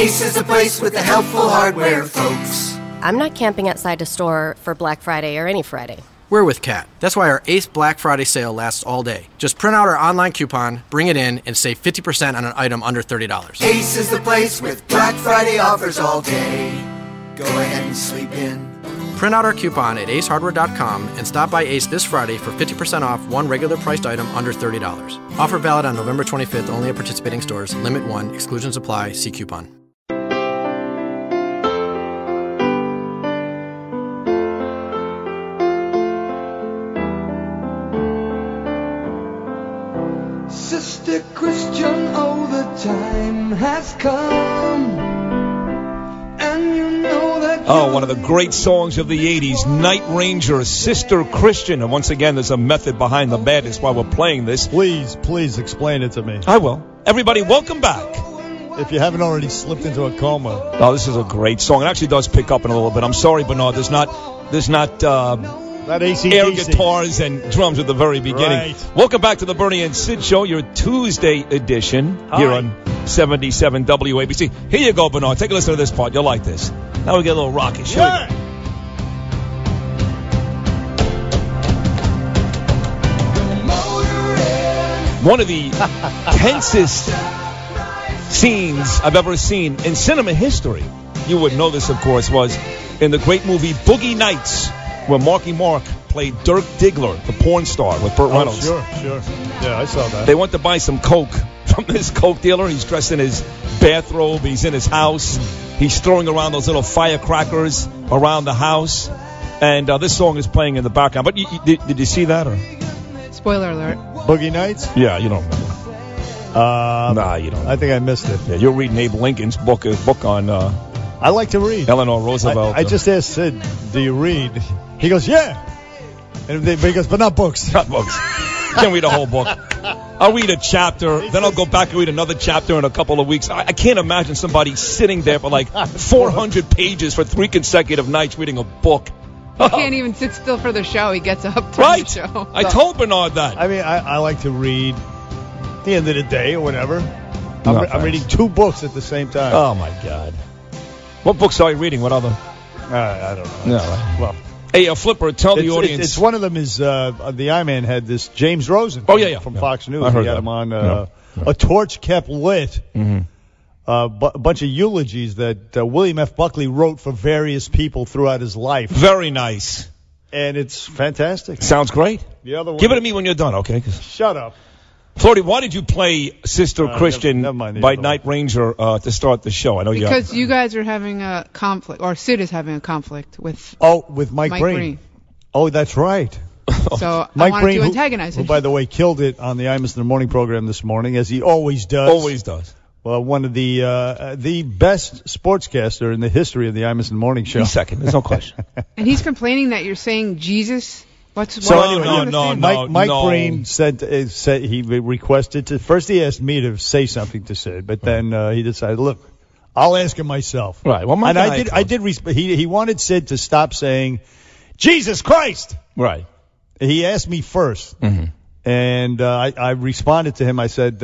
Ace is the place with the helpful hardware, folks. I'm not camping outside a store for Black Friday or any Friday. We're with Kat. That's why our Ace Black Friday sale lasts all day. Just print out our online coupon, bring it in, and save 50% on an item under $30. Ace is the place with Black Friday offers all day. Go ahead and sleep in. Print out our coupon at acehardware.com and stop by Ace this Friday for 50% off one regular priced item under $30. Offer valid on November 25th only at participating stores. Limit 1. Exclusions apply. See coupon. Sister Christian, oh, the time has come. And you know that. Oh, one of the great songs of the 80s, Night Ranger, Sister Christian. And once again, there's a method behind the madness while we're playing this. Please explain it to me. I will. Everybody, welcome back. If you haven't already slipped into a coma. Oh, this is a great song. It actually does pick up in a little bit. I'm sorry, Bernard. There's not air guitars and drums at the very beginning. Right. Welcome back to the Bernie and Sid Show, your Tuesday edition here on 77 WABC. Here you go, Bernard. Take a listen to this part. You'll like this. Now we get a little rockish. Here we go. One of the tensest scenes I've ever seen in cinema history, you would know this, of course, was in the great movie Boogie Nights, where Marky Mark played Dirk Diggler, the porn star, with Burt Reynolds. Sure. Yeah, I saw that. They went to buy some coke from this coke dealer. He's dressed in his bathrobe. He's in his house. He's throwing around those little firecrackers around the house. And this song is playing in the background. But did you see that? Or? Spoiler alert. Boogie Nights? Yeah, you don't remember. Nah, you don't. I think I missed it. Yeah, you're reading Abe Lincoln's book on... I like to read. Eleanor Roosevelt. I just asked Sid, do you read? He goes, yeah. But he goes, but not books. Not books. Can't read a whole book. I'll read a chapter, then I'll go back and read another chapter in a couple of weeks. I can't imagine somebody sitting there for like 400 pages for 3 consecutive nights reading a book. He can't even sit still for the show. He gets up to right. the show. I told Bernard that. I mean, I like to read at the end of the day or whatever. I'm reading 2 books at the same time. Oh, my God. What books are you reading? What other? I don't know. No. Well, hey, Flipper, tell the audience. It's one of them is the I-Man had this James Rosen. From Fox News. I heard he had that. him on a torch kept lit. Mm-hmm. A bunch of eulogies that William F. Buckley wrote for various people throughout his life. Very nice. And it's fantastic. Sounds great. The other one. Give it to me when you're done, okay? Shut up. Florty, why did you play Sister Christian never mind by Night Ranger to start the show? I know because you guys are having a conflict, or Sid is having a conflict with. With Mike Breen. Oh, that's right. So Mike I wanted Breen, to antagonize him. who, by the way, killed it on the Imus in the Morning program this morning, as he always does. Always does. Well, one of the best sportscaster in the history of the Imus in the Morning show. He's second. There's no question. And he's complaining that you're saying Jesus. No. Mike Breen said he requested to. First, he asked me to say something to Sid, but then he decided, look, I'll ask him myself. Right. Well, he wanted Sid to stop saying Jesus Christ. Right. He asked me first, and I responded to him. I said,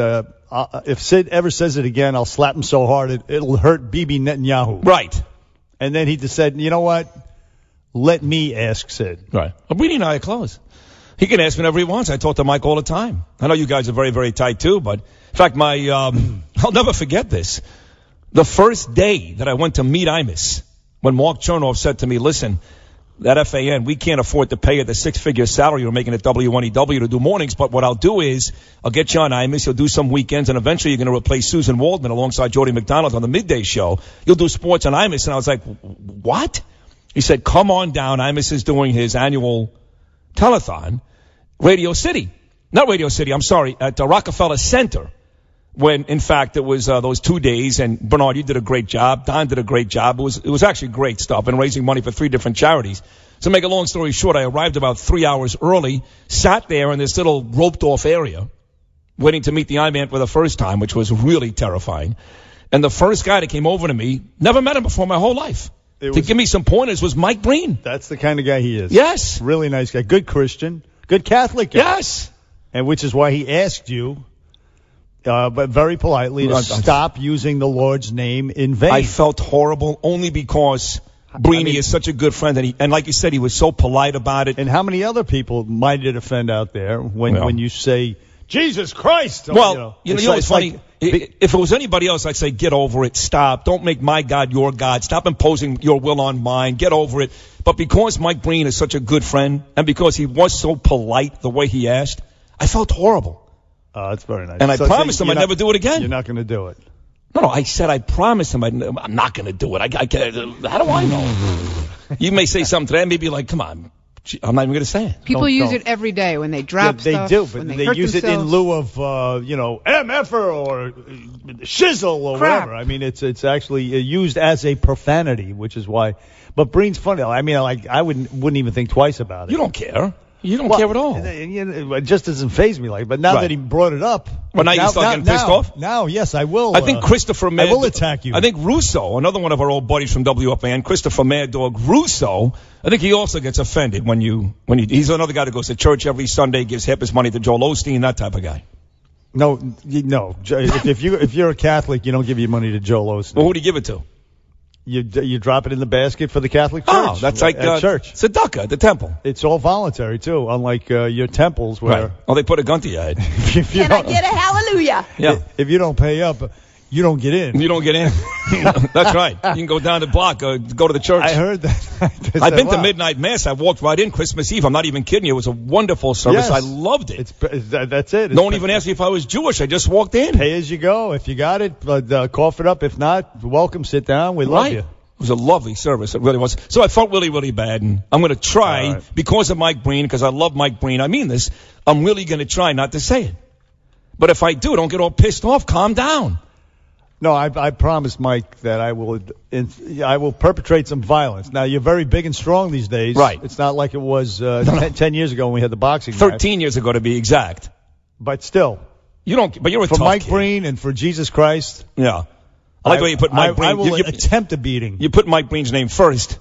if Sid ever says it again, I'll slap him so hard it'll hurt Bibi Netanyahu. Right. And then he just said, you know what? Let me ask Sid. Right. Well, Brady and I are close. He can ask whenever he wants. I talk to Mike all the time. I know you guys are very, very tight too, but in fact, I'll never forget this. The first day that I went to meet Imus, when Mark Chernoff said to me, listen, that FAN, we can't afford to pay you the 6-figure salary you're making at W1EW to do mornings, but what I'll do is I'll get you on Imus, you'll do some weekends, and eventually you're going to replace Susan Waldman alongside Jody McDonald on the midday show. You'll do sports on Imus. And I was like, what? He said, come on down. Imus is doing his annual telethon. Radio City. Not Radio City, I'm sorry, at Rockefeller Center. When, in fact, it was those 2 days, and Bernard, you did a great job. Don did a great job. It was actually great stuff, and raising money for 3 different charities. So to make a long story short, I arrived about 3 hours early, sat there in this little roped-off area, waiting to meet the I-Man for the first time, which was really terrifying. And the first guy that came over to me, never met him before my whole life, to give me some pointers was Mike Breen. That's the kind of guy he is. Yes. Really nice guy. Good Christian. Good Catholic guy. Yes. And which is why he asked you but very politely, to stop using the Lord's name in vain. I felt horrible only because Breeny is such a good friend, and like you said, he was so polite about it. And how many other people might it offend out there when you say Jesus Christ? Well, it's funny. If it was anybody else, I'd say get over it. Stop. Don't make my God your God. Stop imposing your will on mine. Get over it. But because Mike Breen is such a good friend, and because he was so polite the way he asked, I felt horrible. That's very nice. And I promised him I'd never do it again. You're not going to do it. No, I said I promised him I'm not going to do it. I can't, how do I know? You may say something today, maybe like, come on. I'm not even going to say it. People use it every day when they drop stuff. They do, but they use it in lieu of, MFer or shizzle or whatever. I mean, it's actually used as a profanity, which is why. But Breen's funny. I mean, I wouldn't even think twice about it. You don't care. You don't care at all. It just doesn't faze me but now that he brought it up. Well, now you start getting pissed off? Now, yes, I will. I think Christopher Mad I will attack you. I think Russo, another one of our old buddies from WFAN, Christopher Mad Dog Russo, I think he also gets offended when he's another guy that goes to church every Sunday, gives half his money to Joel Osteen, that type of guy. No. If you're a Catholic, you don't give your money to Joel Osteen. Well, who do you give it to? You drop it in the basket for the Catholic Church. Oh, that's like at church. tzedakah at the temple. It's all voluntary too, unlike your temples where. Right. Oh, they put a gun to your head. Can I get a hallelujah? Yeah. If you don't pay up, you don't get in. You don't get in. That's right. You can go down the block, go to the church. I heard that. I've been to midnight mass. I walked right in Christmas Eve. I'm not even kidding you. It was a wonderful service. Yes. I loved it. That's it. No one even asked me if I was Jewish. I just walked in. Pay as you go. If you got it, cough it up. If not, welcome. Sit down. We love you. It was a lovely service. It really was. So I felt really, really bad. And I'm going to try, because of Mike Breen, because I love Mike Breen, I mean this, I'm really going to try not to say it. But if I do, don't get all pissed off. Calm down. No, I promised Mike that I will perpetrate some violence. Now, you're very big and strong these days. Right. It's not like it was 10 years ago when we had the boxing 13 years ago, to be exact. But still. But you're a tough tough Mike kid. Breen and for Jesus Christ. Yeah. I like the way you put Mike Breen. I will attempt a beating. You put Mike Breen's name first.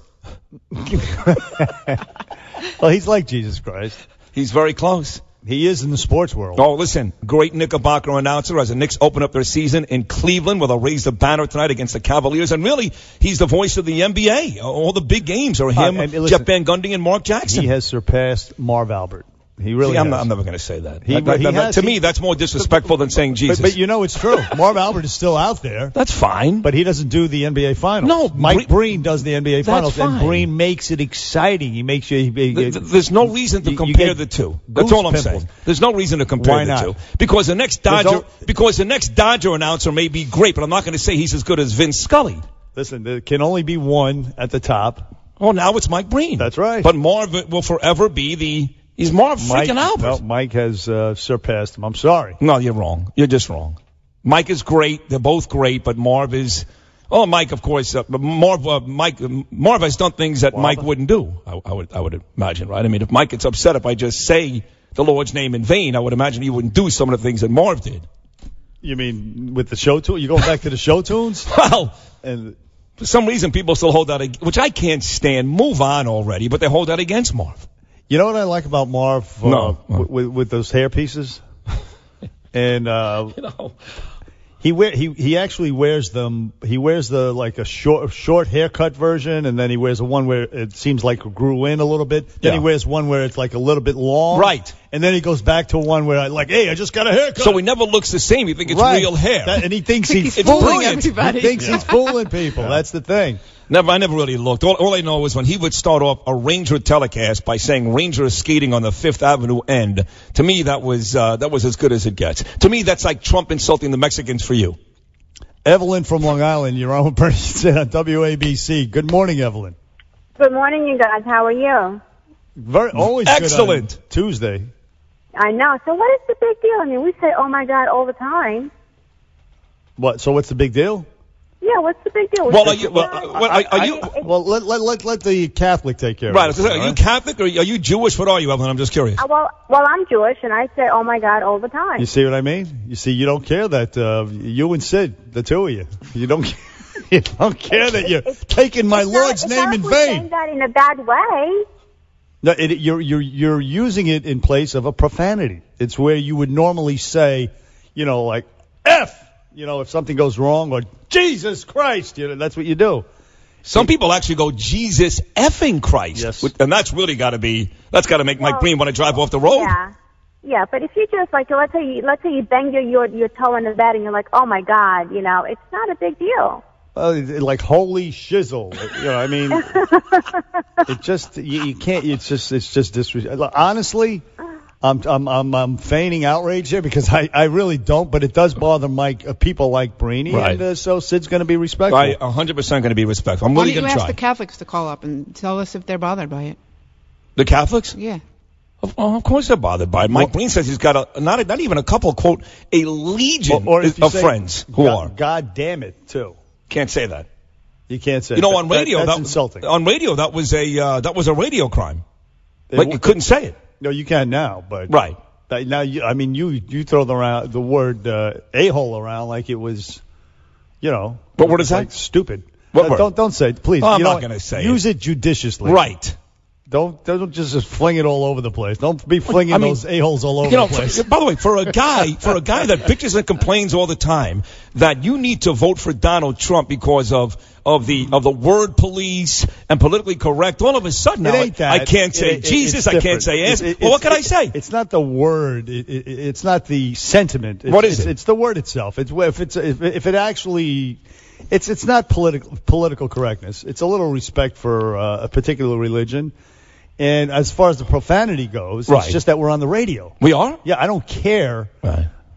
Well, he's like Jesus Christ. He's very close. He is in the sports world. Oh, listen, great Knickerbocker announcer as the Knicks open up their season in Cleveland, where they'll raise the banner tonight against the Cavaliers. And really, he's the voice of the NBA. All the big games are him, listen, Jeff Van Gundy, and Mark Jackson. He has surpassed Marv Albert. He really has. I'm never going to say that. To me, that's more disrespectful than saying Jesus. But it's true. Marv Albert is still out there. That's fine. But he doesn't do the NBA Finals. No. Mike Breen does the NBA Finals. Fine. And Breen makes it exciting. He makes you... There's no reason to compare the two. That's all I'm saying. There's no reason to compare the two. Because the next Dodger announcer may be great, but I'm not going to say he's as good as Vince Scully. Listen, there can only be one at the top. Oh, now it's Mike Breen. That's right. But Marv will forever be He's Marv freaking Albert. No, Mike has surpassed him. I'm sorry. No, you're wrong. You're just wrong. Mike is great. They're both great, but Marv is... Oh, Mike, of course. Marv has done things that Mike wouldn't do, I would imagine, right? I mean, if Mike gets upset if I just say the Lord's name in vain, I would imagine he wouldn't do some of the things that Marv did. You mean with the show tune? You going back to the show tunes? Well... For some reason, people still hold that, which I can't stand. Move on already, but they hold that against Marv. You know what I like about Marv with those hair pieces? And he actually wears them. He wears a short haircut version, and then he wears the one where it seems like it grew in a little bit. Then he wears one where it's like a little bit long. Right. And then he goes back to one where hey, I just got a haircut. So he never looks the same. You think it's real hair. And he thinks he's fooling everybody. He thinks he's fooling people. Yeah. That's the thing. I never really looked. All I know is when he would start off a Ranger telecast by saying Ranger is skating on the 5th Avenue end, to me that was as good as it gets. To me, that's like Trump insulting the Mexicans for you. Evelyn from Long Island, you're on person on WABC. Good morning, Evelyn. Good morning, you guys. How are you? Always excellent. Good on Tuesday. I know. So what is the big deal? I mean, we say, oh, my God, all the time. What? So what's the big deal? Yeah, what's the big deal? Well, let the Catholic take care of it. Right. Are you Catholic or are you Jewish? What are you, Evelyn? I'm just curious. Well, I'm Jewish, and I say, oh, my God, all the time. You see what I mean? You see, you don't care that you and Sid, the two of you, you don't care that you're taking my Lord's name in vain. Saying that in a bad way. No, you're using it in place of a profanity. It's where you would normally say, like, F. If something goes wrong, or Jesus Christ, that's what you do. Some people actually go, Jesus effing Christ. Yes. And that's really got to make Mike Breen want to drive off the road. Yeah, but if you just let's say you bang your toe in the bed and you're like, oh my God, it's not a big deal. Like holy shizzle, I mean, it just you can't. It's just disrespectful. Honestly, I'm feigning outrage here because I really don't, but it does bother people like Breeny, right. And so Sid's going to be respectful. 100% going to be respectful. I'm really going to try. Why don't you ask the Catholics to call up and tell us if they're bothered by it? The Catholics? Yeah. Of course they're bothered by it. Mike Breen says he's got not even a couple, quote, a legion of friends who are. God damn it, too. Can't say that. You can't say that. On radio, that's insulting. On radio, that was a radio crime. But you couldn't say it. No, you can now, but right now you throw the word a-hole around like it was, But what is that? Stupid. What word? Don't say it, please. I'm not going to say it. Use it judiciously. Right. Don't just fling it all over the place. Don't be flinging those a-holes all over the place. By the way, for a guy that bitches and complains all the time that you need to vote for Donald Trump because of the word police and politically correct, all of a sudden now I can't say Jesus, I can't say ass. Well, what can I say? It's not the word. It's not the sentiment. What is it? It's the word itself. It's if it actually. It's not political correctness. It's a little respect for a particular religion. And as far as the profanity goes, it's just that we're on the radio. We are? Yeah, I don't care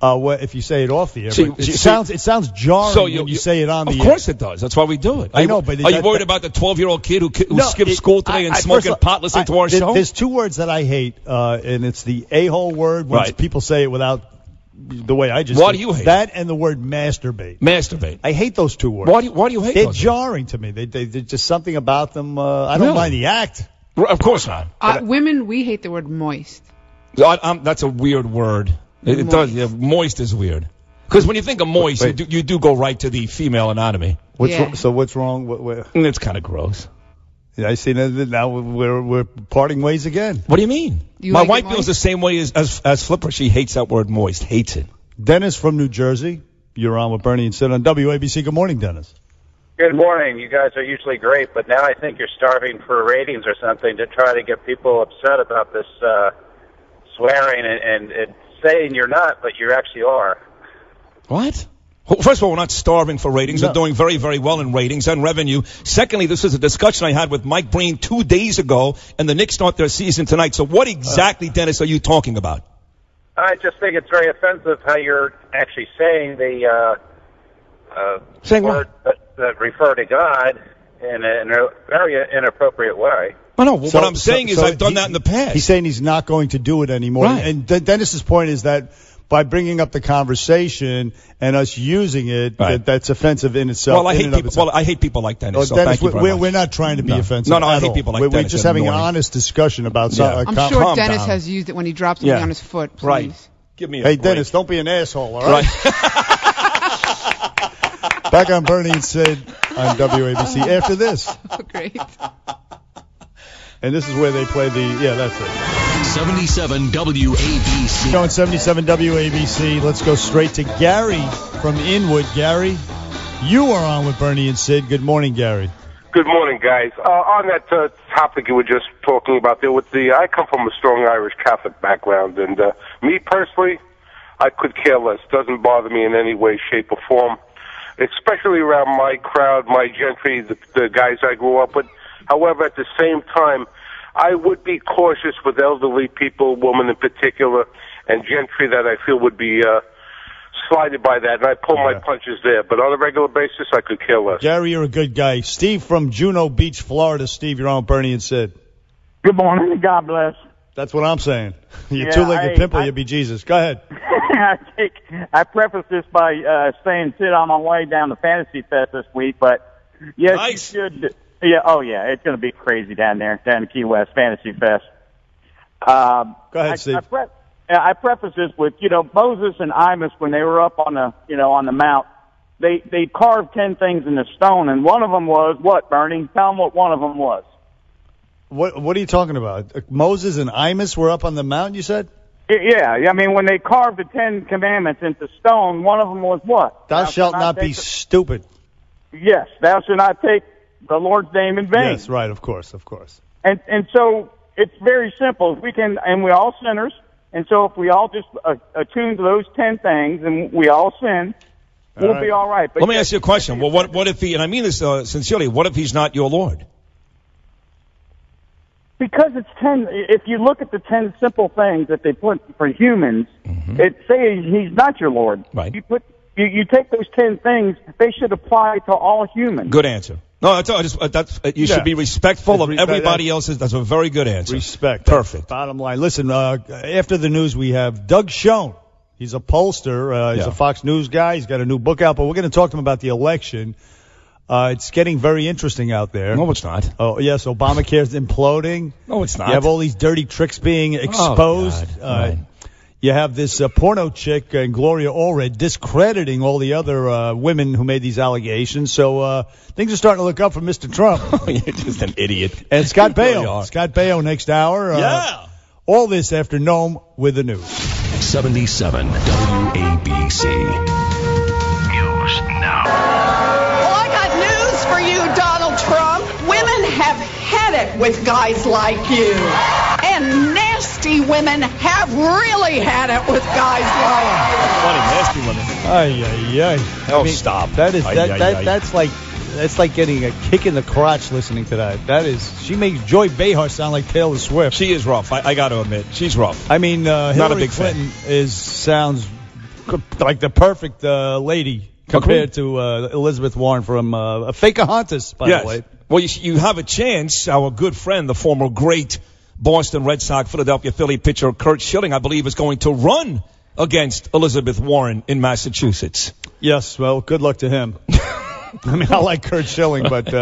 if you say it off the air. It sounds jarring when you say it on the air. Of course it does. That's why we do it. I know, but are you worried about the 12-year-old kid who skipped school today and smoking pot listening to our show? There's two words that I hate, and it's the a-hole word when people say it without the way I just Why do you hate that and the word masturbate? Masturbate. I hate those two words. Why do you hate those? They're jarring to me. They're just something about them. I don't mind the act. Of course not. Women, we hate the word moist. That's a weird word. It does. Yeah, moist is weird. Because when you think of moist, you do go right to the female anatomy. So what's wrong? It's kind of gross. Yeah, I see. Now we're parting ways again. What do you mean? My wife feels the same way as Flipper. She hates that word moist. Hates it. Dennis from New Jersey. You're on with Bernie and Sid on WABC. Good morning, Dennis. Good morning. You guys are usually great, but now I think you're starving for ratings or something to try to get people upset about this swearing and saying you're not, but you actually are. What? Well, first of all, we're not starving for ratings. We're doing very, very well in ratings and revenue. Secondly, this is a discussion I had with Mike Breen 2 days ago, and the Knicks start their season tonight. So what exactly, Dennis, are you talking about? I just think it's very offensive how you're actually saying the word that refer to God in a very inappropriate way. Oh, no, what I'm saying is I've done that in the past. He's saying he's not going to do it anymore. Right. And Dennis's point is that by bringing up the conversation and us using it, that's offensive in itself. Well, I hate people like Dennis. So Dennis, thank you very much. We're not trying to be offensive. No, I hate people like Dennis. We're just having an honest discussion about something. I'm sure Dennis has used it when he drops something on his foot. Please. Right. Give me a break. Dennis, don't be an asshole, all right? Back on Bernie and Sid on WABC after this. Oh, great. And this is where they play that's it. 77 WABC. Going 77 WABC. Let's go straight to Gary from Inwood. Gary, you are on with Bernie and Sid. Good morning, Gary. Good morning, guys. On that topic you were just talking about there, I come from a strong Irish Catholic background, and me personally, I could care less. Doesn't bother me in any way, shape, or form, especially around my crowd, my gentry, the guys I grew up with. However, at the same time, I would be cautious with elderly people, women in particular, and gentry that I feel would be slighted by that, and I pull my punches there. But on a regular basis, I could care less. Gary, you're a good guy. Steve from Juno Beach, Florida. Steve, you're on with Bernie and Sid. Good morning. God bless. That's what I'm saying. You're two-legged pimple, you'd be Jesus. Go ahead. I preface this by saying, Sid, I'm on my way down to Fantasy Fest this week, but yes, nice. You should. Yeah, it's going to be crazy down there, down in Key West, Fantasy Fest. Go ahead, Steve. I preface this with, Moses and Imus, when they were up on the mount, they carved 10 things in the stone, and one of them was what, Bernie? Tell them what one of them was. What are you talking about? Moses and Imus were up on the mountain, you said? Yeah, I mean, when they carved the 10 Commandments into stone, one of them was what? Thou shalt not be stupid. Yes, thou shalt not take the Lord's name in vain. Yes, right, of course. And so it's very simple. We're all sinners, and so if we all just attune to those 10 things and we all sin, we'll be all right. But let me ask you a question. Well, what if he, and I mean this sincerely, what if he's not your Lord? Because it's 10, if you look at the 10 simple things that they put for humans, it says he's not your Lord. Right. You take those 10 things, they should apply to all humans. Good answer. No, you should be respectful of everybody else's. That's a very good answer. Respect. Perfect. Bottom line. Listen, after the news, we have Doug Schoen. He's a pollster. He's a Fox News guy. He's got a new book out, but we're going to talk to him about the election. It's getting very interesting out there. No, it's not. Oh, yes, Obamacare's imploding. No, it's not. You have all these dirty tricks being exposed. Oh, God. You have this porno chick, Gloria Allred, discrediting all the other women who made these allegations. So things are starting to look up for Mr. Trump. You're just an idiot. And Scott Baio. Really Scott Baio next hour. Yeah. All this after Nome with the news. 77 WABC. News now. Well, I got news for you, Donald Trump. Women have had it with guys like you. And nasty women have really had it with guys like you. Funny, nasty women. Oh, stop. That's like getting a kick in the crotch listening to that. She makes Joy Behar sound like Taylor Swift. She is rough. I got to admit, she's rough. I mean, Hillary a big Clinton sounds like the perfect lady compared to Elizabeth Warren from Pocahontas, by the way. Well, you have a chance. Our good friend, the former great Boston Red Sox, Philadelphia Philly pitcher Curt Schilling, I believe, is going to run against Elizabeth Warren in Massachusetts. Yes, well, good luck to him. I mean, I like Curt Schilling, but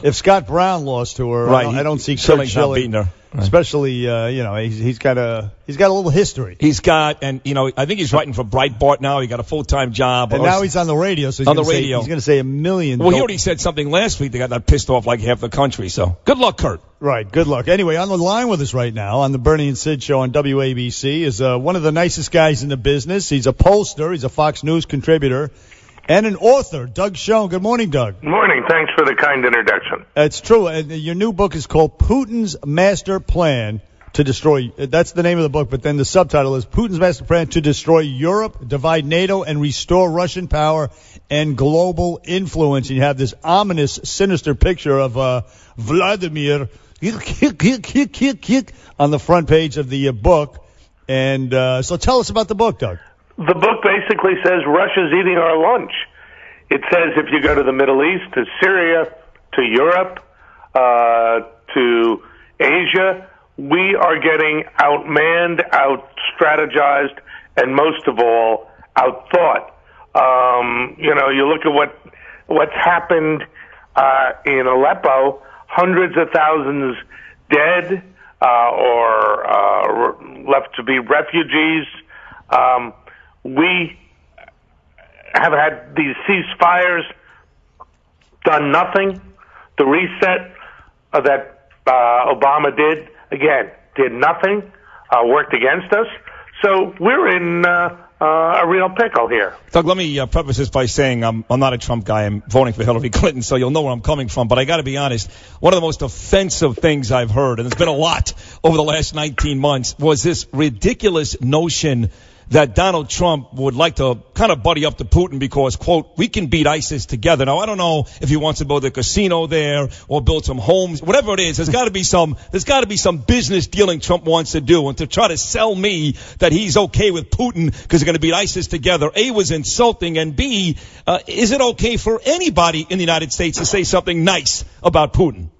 if Scott Brown lost to her, I don't see Curt Schilling beating her. Right. Especially, he's got a little history. I think he's writing for Breitbart now. He got a full-time job. And now he's on the radio, so he's going to say a million. Well, he already said something last week that got that pissed off like half the country. So good luck, Kurt. Right, good luck. Anyway, on the line with us right now on the Bernie and Sid show on WABC is one of the nicest guys in the business. He's a pollster. He's a Fox News contributor. And an author, Doug Schoen. Good morning, Doug. Good morning. Thanks for the kind introduction. It's true. Your new book is called Putin's Master Plan to Destroy. That's the name of the book, but then the subtitle is Putin's Master Plan to Destroy Europe, Divide NATO, and Restore Russian Power and Global Influence. And you have this ominous, sinister picture of Vladimir on the front page of the book. And so tell us about the book, Doug. The book basically says Russia's eating our lunch. It says if you go to the Middle East, to Syria, to Europe, to Asia, we are getting outmanned, out-strategized, and most of all, out-thought. You look at what's happened in Aleppo, hundreds of thousands dead or left to be refugees. We have had these ceasefires, done nothing. The reset that Obama did nothing, worked against us. So we're in a real pickle here. Doug, let me preface this by saying I'm not a Trump guy. I'm voting for Hillary Clinton, so you'll know where I'm coming from. But I got to be honest, one of the most offensive things I've heard, and there's been a lot over the last 19 months, was this ridiculous notion that Donald Trump would like to kind of buddy up to Putin because, quote, we can beat ISIS together. Now, I don't know if he wants to build a casino there or build some homes, whatever it is. There's got to be some business dealing Trump wants to do. And to try to sell me that he's okay with Putin because they're going to beat ISIS together, A, was insulting, and B, is it okay for anybody in the United States to say something nice about Putin?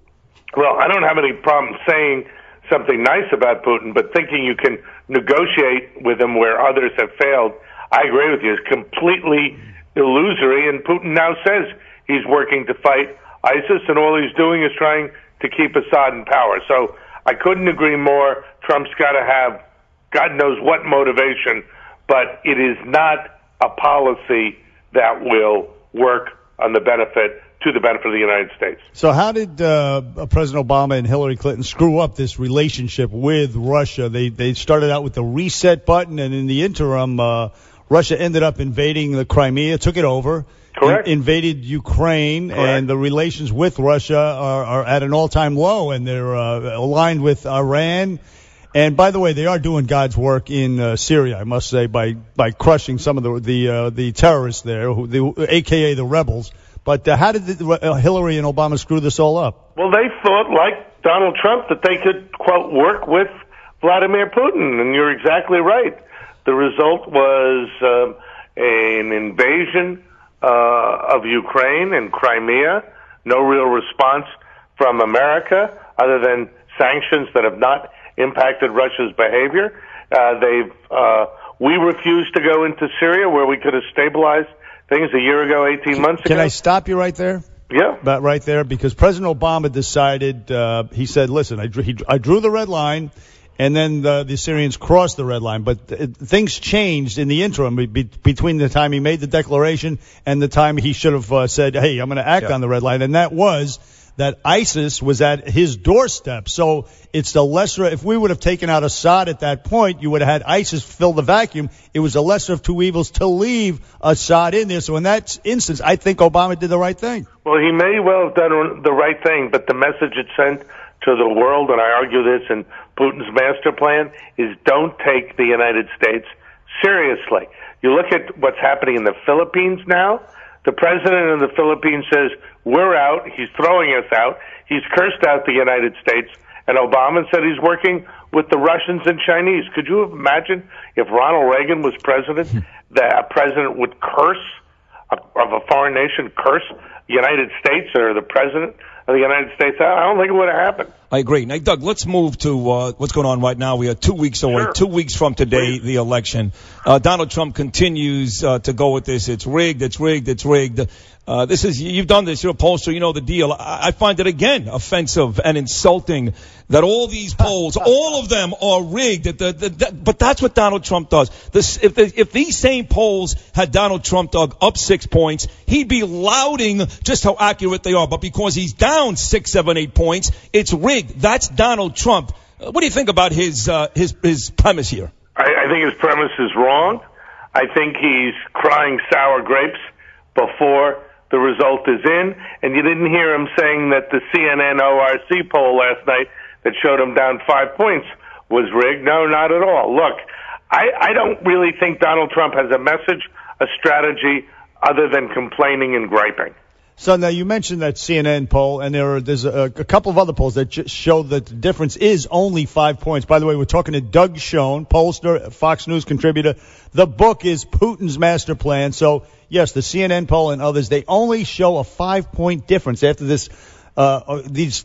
Well, I don't have any problem saying something nice about Putin, but thinking you can negotiate with him where others have failed, I agree with you, is completely illusory. And Putin now says he's working to fight ISIS, and all he's doing is trying to keep Assad in power. So I couldn't agree more. Trump's got to have God knows what motivation, but it is not a policy that will work on the benefit to the benefit of the United States. So how did President Obama and Hillary Clinton screw up this relationship with Russia? They started out with the reset button, and in the interim, Russia ended up invading the Crimea, took it over. Correct. Invaded Ukraine. Correct. And the relations with Russia are at an all-time low, and they're aligned with Iran. And by the way, they are doing God's work in Syria, I must say, by crushing some of the terrorists there, AKA the rebels. But how did Hillary and Obama screw this all up? Well, they thought, like Donald Trump, that they could, quote, work with Vladimir Putin. And you're exactly right. The result was an invasion of Ukraine and Crimea. No real response from America other than sanctions that have not impacted Russia's behavior. We refused to go into Syria, where we could have stabilized things a year ago, 18 months ago. Can I stop you right there? Yeah. But right there, because President Obama decided, he said, listen, I drew the red line, and then the Syrians crossed the red line. But things changed in the interim between the time he made the declaration and the time he should have said, hey, I'm going to act on the red line. And that was that ISIS was at his doorstep. So it's the lesser, if we would have taken out Assad at that point, you would have had ISIS fill the vacuum. It was the lesser of two evils to leave Assad in there. So in that instance, I think Obama did the right thing. Well, he may well have done the right thing, but the message it sent to the world, and I argue this in Putin's master plan, is don't take the United States seriously. You look at what's happening in the Philippines now. The president of the Philippines says, we're out. He's throwing us out. He's cursed out the United States. And Obama said he's working with the Russians and Chinese. Could you imagine if Ronald Reagan was president, that a president would curse, of a foreign nation, curse the United States or the president of the United States? I don't think it would have happened. I agree. Now, Doug, let's move to what's going on right now. We are 2 weeks away, Sure. 2 weeks from today, the election. Donald Trump continues to go with this. It's rigged, it's rigged, it's rigged. You've done this, you're a pollster, you know the deal. I find it, again, offensive and insulting that all these polls, all of them are rigged. But that's what Donald Trump does. If these same polls had Donald Trump, Doug, up 6 points, he'd be lauding just how accurate they are. But because he's down 6, 7, 8 points, it's rigged. That's Donald Trump. What do you think about his premise here? I think his premise is wrong. I think he's crying sour grapes before the result is in. And you didn't hear him saying that the CNN ORC poll last night that showed him down 5 points was rigged. No, not at all. Look, I don't really think Donald Trump has a message, a strategy, other than complaining and griping. So now you mentioned that CNN poll, and there's a couple of other polls that show that the difference is only 5 points. By the way, we're talking to Doug Schoen, pollster, Fox News contributor. The book is Putin's Master Plan. So, yes, the CNN poll and others, they only show a 5-point difference after these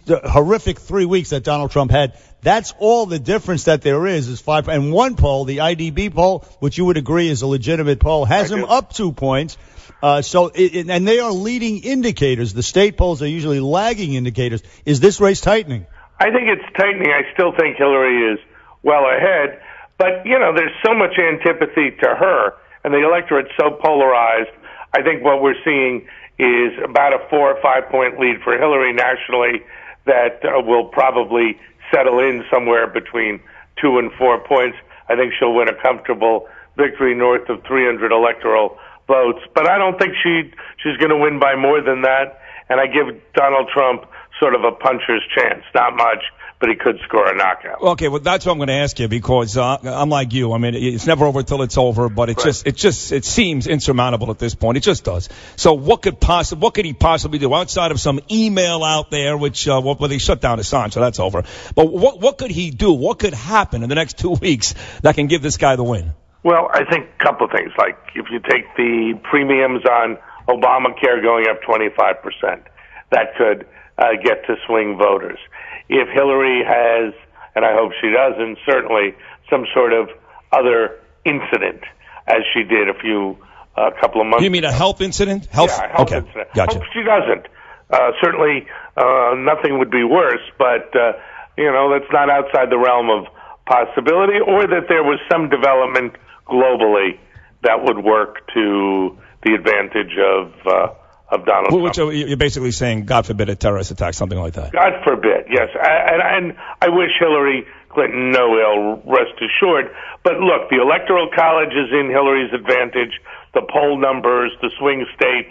horrific 3 weeks that Donald Trump had. That's all the difference that there is 5. And one poll, the IDB poll, which you would agree is a legitimate poll, has him up 2 points. And they are leading indicators. The state polls are usually lagging indicators. Is this race tightening? I think it's tightening. I still think Hillary is well ahead. But, there's so much antipathy to her, and the electorate's so polarized. I think what we're seeing is about a 4 or 5 point lead for Hillary nationally that will probably settle in somewhere between 2 and 4 points. I think she'll win a comfortable victory north of 300 electoral votes, but I don't think she's going to win by more than that. And I give Donald Trump sort of a puncher's chance. Not much, but he could score a knockout. Okay, well, that's what I'm going to ask you, because I'm like you. I mean, it's never over till it's over, but it seems insurmountable at this point. It just does. So what could he possibly do outside of some email out there, which they shut down Assange, so that's over. But what could he do? What could happen in the next 2 weeks that can give this guy the win? Well, I think a couple of things. Like, if you take the premiums on Obamacare going up 25%, that could get to swing voters. If Hillary has, and I hope she doesn't, certainly some sort of other incident, as she did a couple of months ago. You mean a health incident? Yeah, a health incident. Gotcha. Hope she doesn't. Certainly, nothing would be worse, but, that's not outside the realm of possibility, or that there was some development globally that would work to the advantage of of Donald Trump. Which you're basically saying, God forbid, a terrorist attack, something like that. God forbid, yes. And I wish Hillary Clinton no ill, rest assured. But look, the Electoral College is in Hillary's advantage. The poll numbers, the swing states,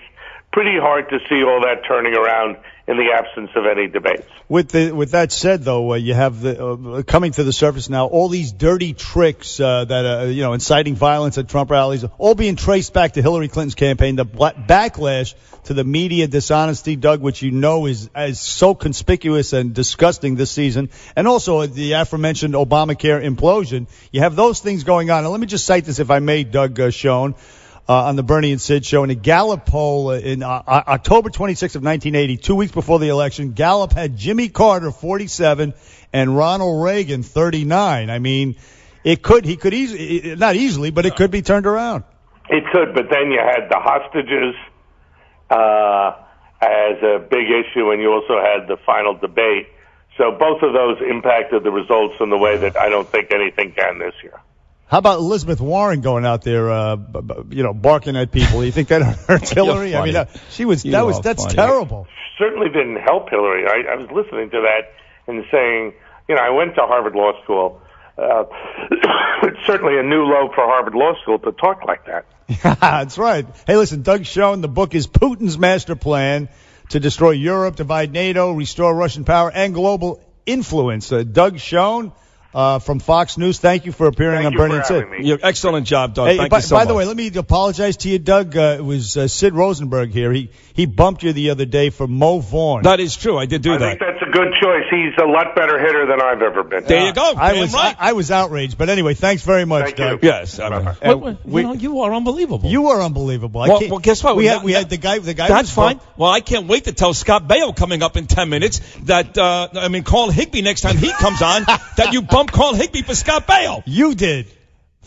pretty hard to see all that turning around in the absence of any debates. With that said, though, you have coming to the surface now all these dirty tricks that inciting violence at Trump rallies, all being traced back to Hillary Clinton's campaign. The backlash to the media dishonesty, Doug, which you know is so conspicuous and disgusting this season, and also the aforementioned Obamacare implosion. You have those things going on. And let me just cite this, if I may, Doug Schoen. On the Bernie and Sid show. In a Gallup poll in October 26th of 1980, 2 weeks before the election, Gallup had Jimmy Carter 47 and Ronald Reagan 39. I mean, he could easily, not easily, but it could be turned around. It could, but then you had the hostages as a big issue, and you also had the final debate. So both of those impacted the results in the way that I don't think anything can this year. How about Elizabeth Warren going out there, barking at people? You think that hurts Hillary? I mean, that's terrible. Certainly didn't help Hillary. I was listening to that and saying, I went to Harvard Law School. It's certainly a new low for Harvard Law School to talk like that. That's right. Hey, listen, Doug Schoen, the book is Putin's Master Plan to Destroy Europe, Divide NATO, Restore Russian Power, and Global Influence. Doug Schoen. From Fox News, thank you for appearing on Bernie and Sid. Excellent job, Doug. Hey, thank you so much. By the way, let me apologize to you, Doug. It was Sid Rosenberg here. He bumped you the other day for Mo Vaughn. That is true. I did do that. I think that's a good choice. He's a lot better hitter than I've ever been. There you go. I was outraged. But anyway, thanks very much, thank Doug. You. Yes. You are unbelievable. You are unbullible. Well, guess what? We had the guy. That's fine. Well, I can't wait to tell Scott Baio coming up in 10 minutes that, Carl Higbee next time he comes on, that you bump Carl Higbee for Scott Baio. You did.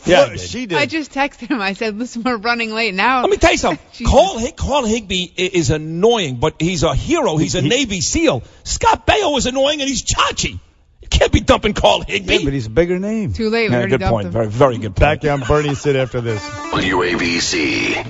Yeah, she did. I just texted him. I said, listen, we're running late now. Let me tell you something. Carl Higbee is annoying, but he's a hero. He's a Navy SEAL. Scott Baio is annoying, and he's Chachi. You can't be dumping Carl Higbee. Yeah, but he's a bigger name. Too late. We already good dumped point. him. Very, very good point. Back down Bernie and Sid after this. WABC.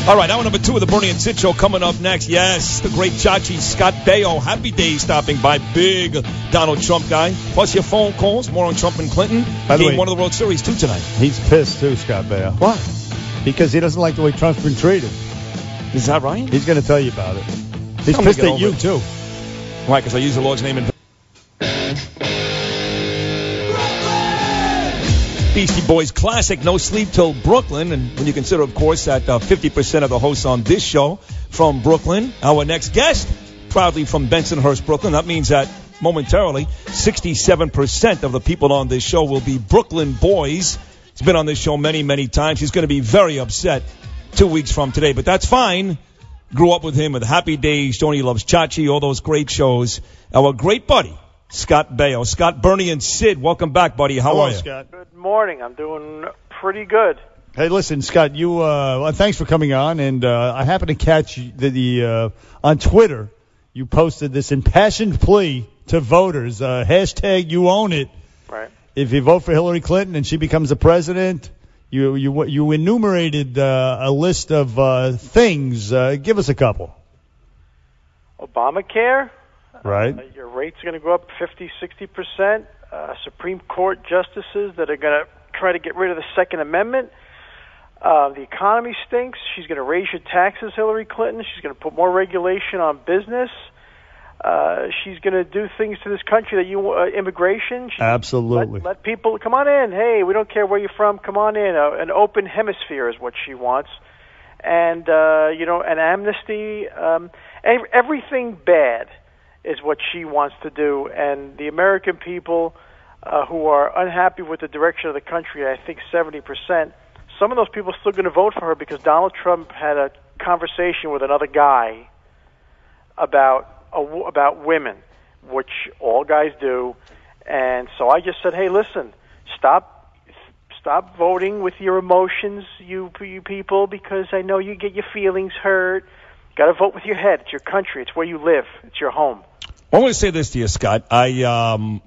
All right, hour number 2 of the Bernie and Sid Show coming up next. Yes, the great Chachi, Scott Baio. Happy days stopping by. Big Donald Trump guy. Plus your phone calls. More on Trump and Clinton. By the way, Game 1 of the World Series, too, tonight. He's pissed, too, Scott Baio. Why? Because he doesn't like the way Trump's been treated. Is that right? He's going to tell you about it. He's pissed at you, too. Why? Because I use the Lord's name in... Beastie Boys classic, No Sleep Till Brooklyn. And when you consider, of course, that 50% of the hosts on this show from Brooklyn, our next guest, proudly from Bensonhurst, Brooklyn, that means that momentarily 67% of the people on this show will be Brooklyn boys. He's been on this show many, many times. He's going to be very upset 2 weeks from today, but that's fine. Grew up with him with Happy Days, Joni Loves Chachi, all those great shows. Our great buddy, Scott Baio. Scott, Bernie, and Sid, welcome back, buddy. How are you? Scott. Good morning. I'm doing pretty good. Hey, listen, Scott, you thanks for coming on, and I happened to catch the on Twitter, you posted this impassioned plea to voters, hashtag you own it. Right. If you vote for Hillary Clinton and she becomes the president, you enumerated a list of things. Give us a couple. Obamacare. Right. Your rates are going to go up 50, 60%. Supreme Court justices that are going to try to get rid of the Second Amendment. The economy stinks. She's going to raise your taxes, Hillary Clinton. She's going to put more regulation on business. She's going to do things to this country that immigration. Absolutely. Let people come on in. Hey, we don't care where you're from. Come on in. An open hemisphere is what she wants. And, an amnesty. Everything bad is what she wants to do. And the American people who are unhappy with the direction of the country, I think 70%, some of those people are still going to vote for her because Donald Trump had a conversation with another guy about women, which all guys do. And so I just said, hey, listen, stop voting with your emotions, you people, because I know you get your feelings hurt. Got to vote with your head. It's your country. It's where you live. It's your home. Well, I want to say this to you, Scott.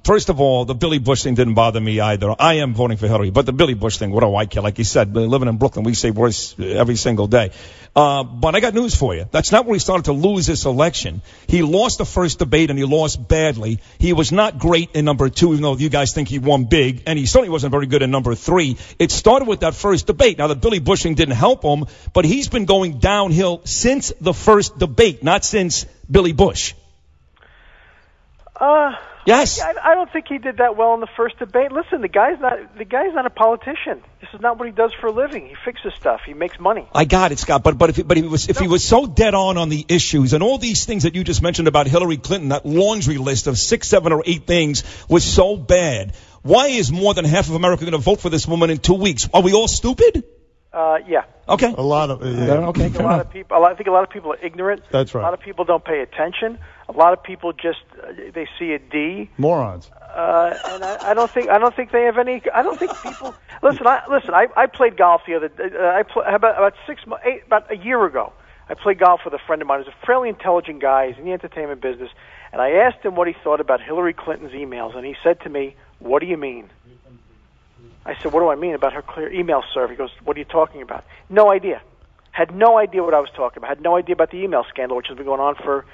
First of all, the Billy Bush thing didn't bother me either. I am voting for Hillary, but the Billy Bush thing, what do I care? Like you said, living in Brooklyn, we say worse every single day. But I got news for you. That's not where he started to lose this election. He lost the first debate, and he lost badly. He was not great in number 2, even though you guys think he won big, and he certainly wasn't very good in number 3. It started with that first debate. Now, the Billy Bush thing didn't help him, but he's been going downhill since the first debate, not since Billy Bush. Yes. I don't think he did that well in the first debate. Listen, the guy's not a politician. This is not what he does for a living. He fixes stuff. He makes money. I got it, Scott. But if he was so dead on the issues and all these things that you just mentioned about Hillary Clinton, that laundry list of 6, 7, or 8 things was so bad, why is more than half of America going to vote for this woman in 2 weeks? Are we all stupid? Yeah. Okay. A lot of okay. I think a lot of people are ignorant. That's right. A lot of people don't pay attention. A lot of people just they see a D. Morons. And I don't think they have any. I don't think people listen. I played golf the other day. About a year ago. I played golf with a friend of mine. He's a fairly intelligent guy. He's in the entertainment business. And I asked him what he thought about Hillary Clinton's emails, and he said to me, "What do you mean?" I said, "What do I mean about her clear email server?" He goes, "What are you talking about?" No idea. Had no idea what I was talking about. Had no idea about the email scandal, which has been going on for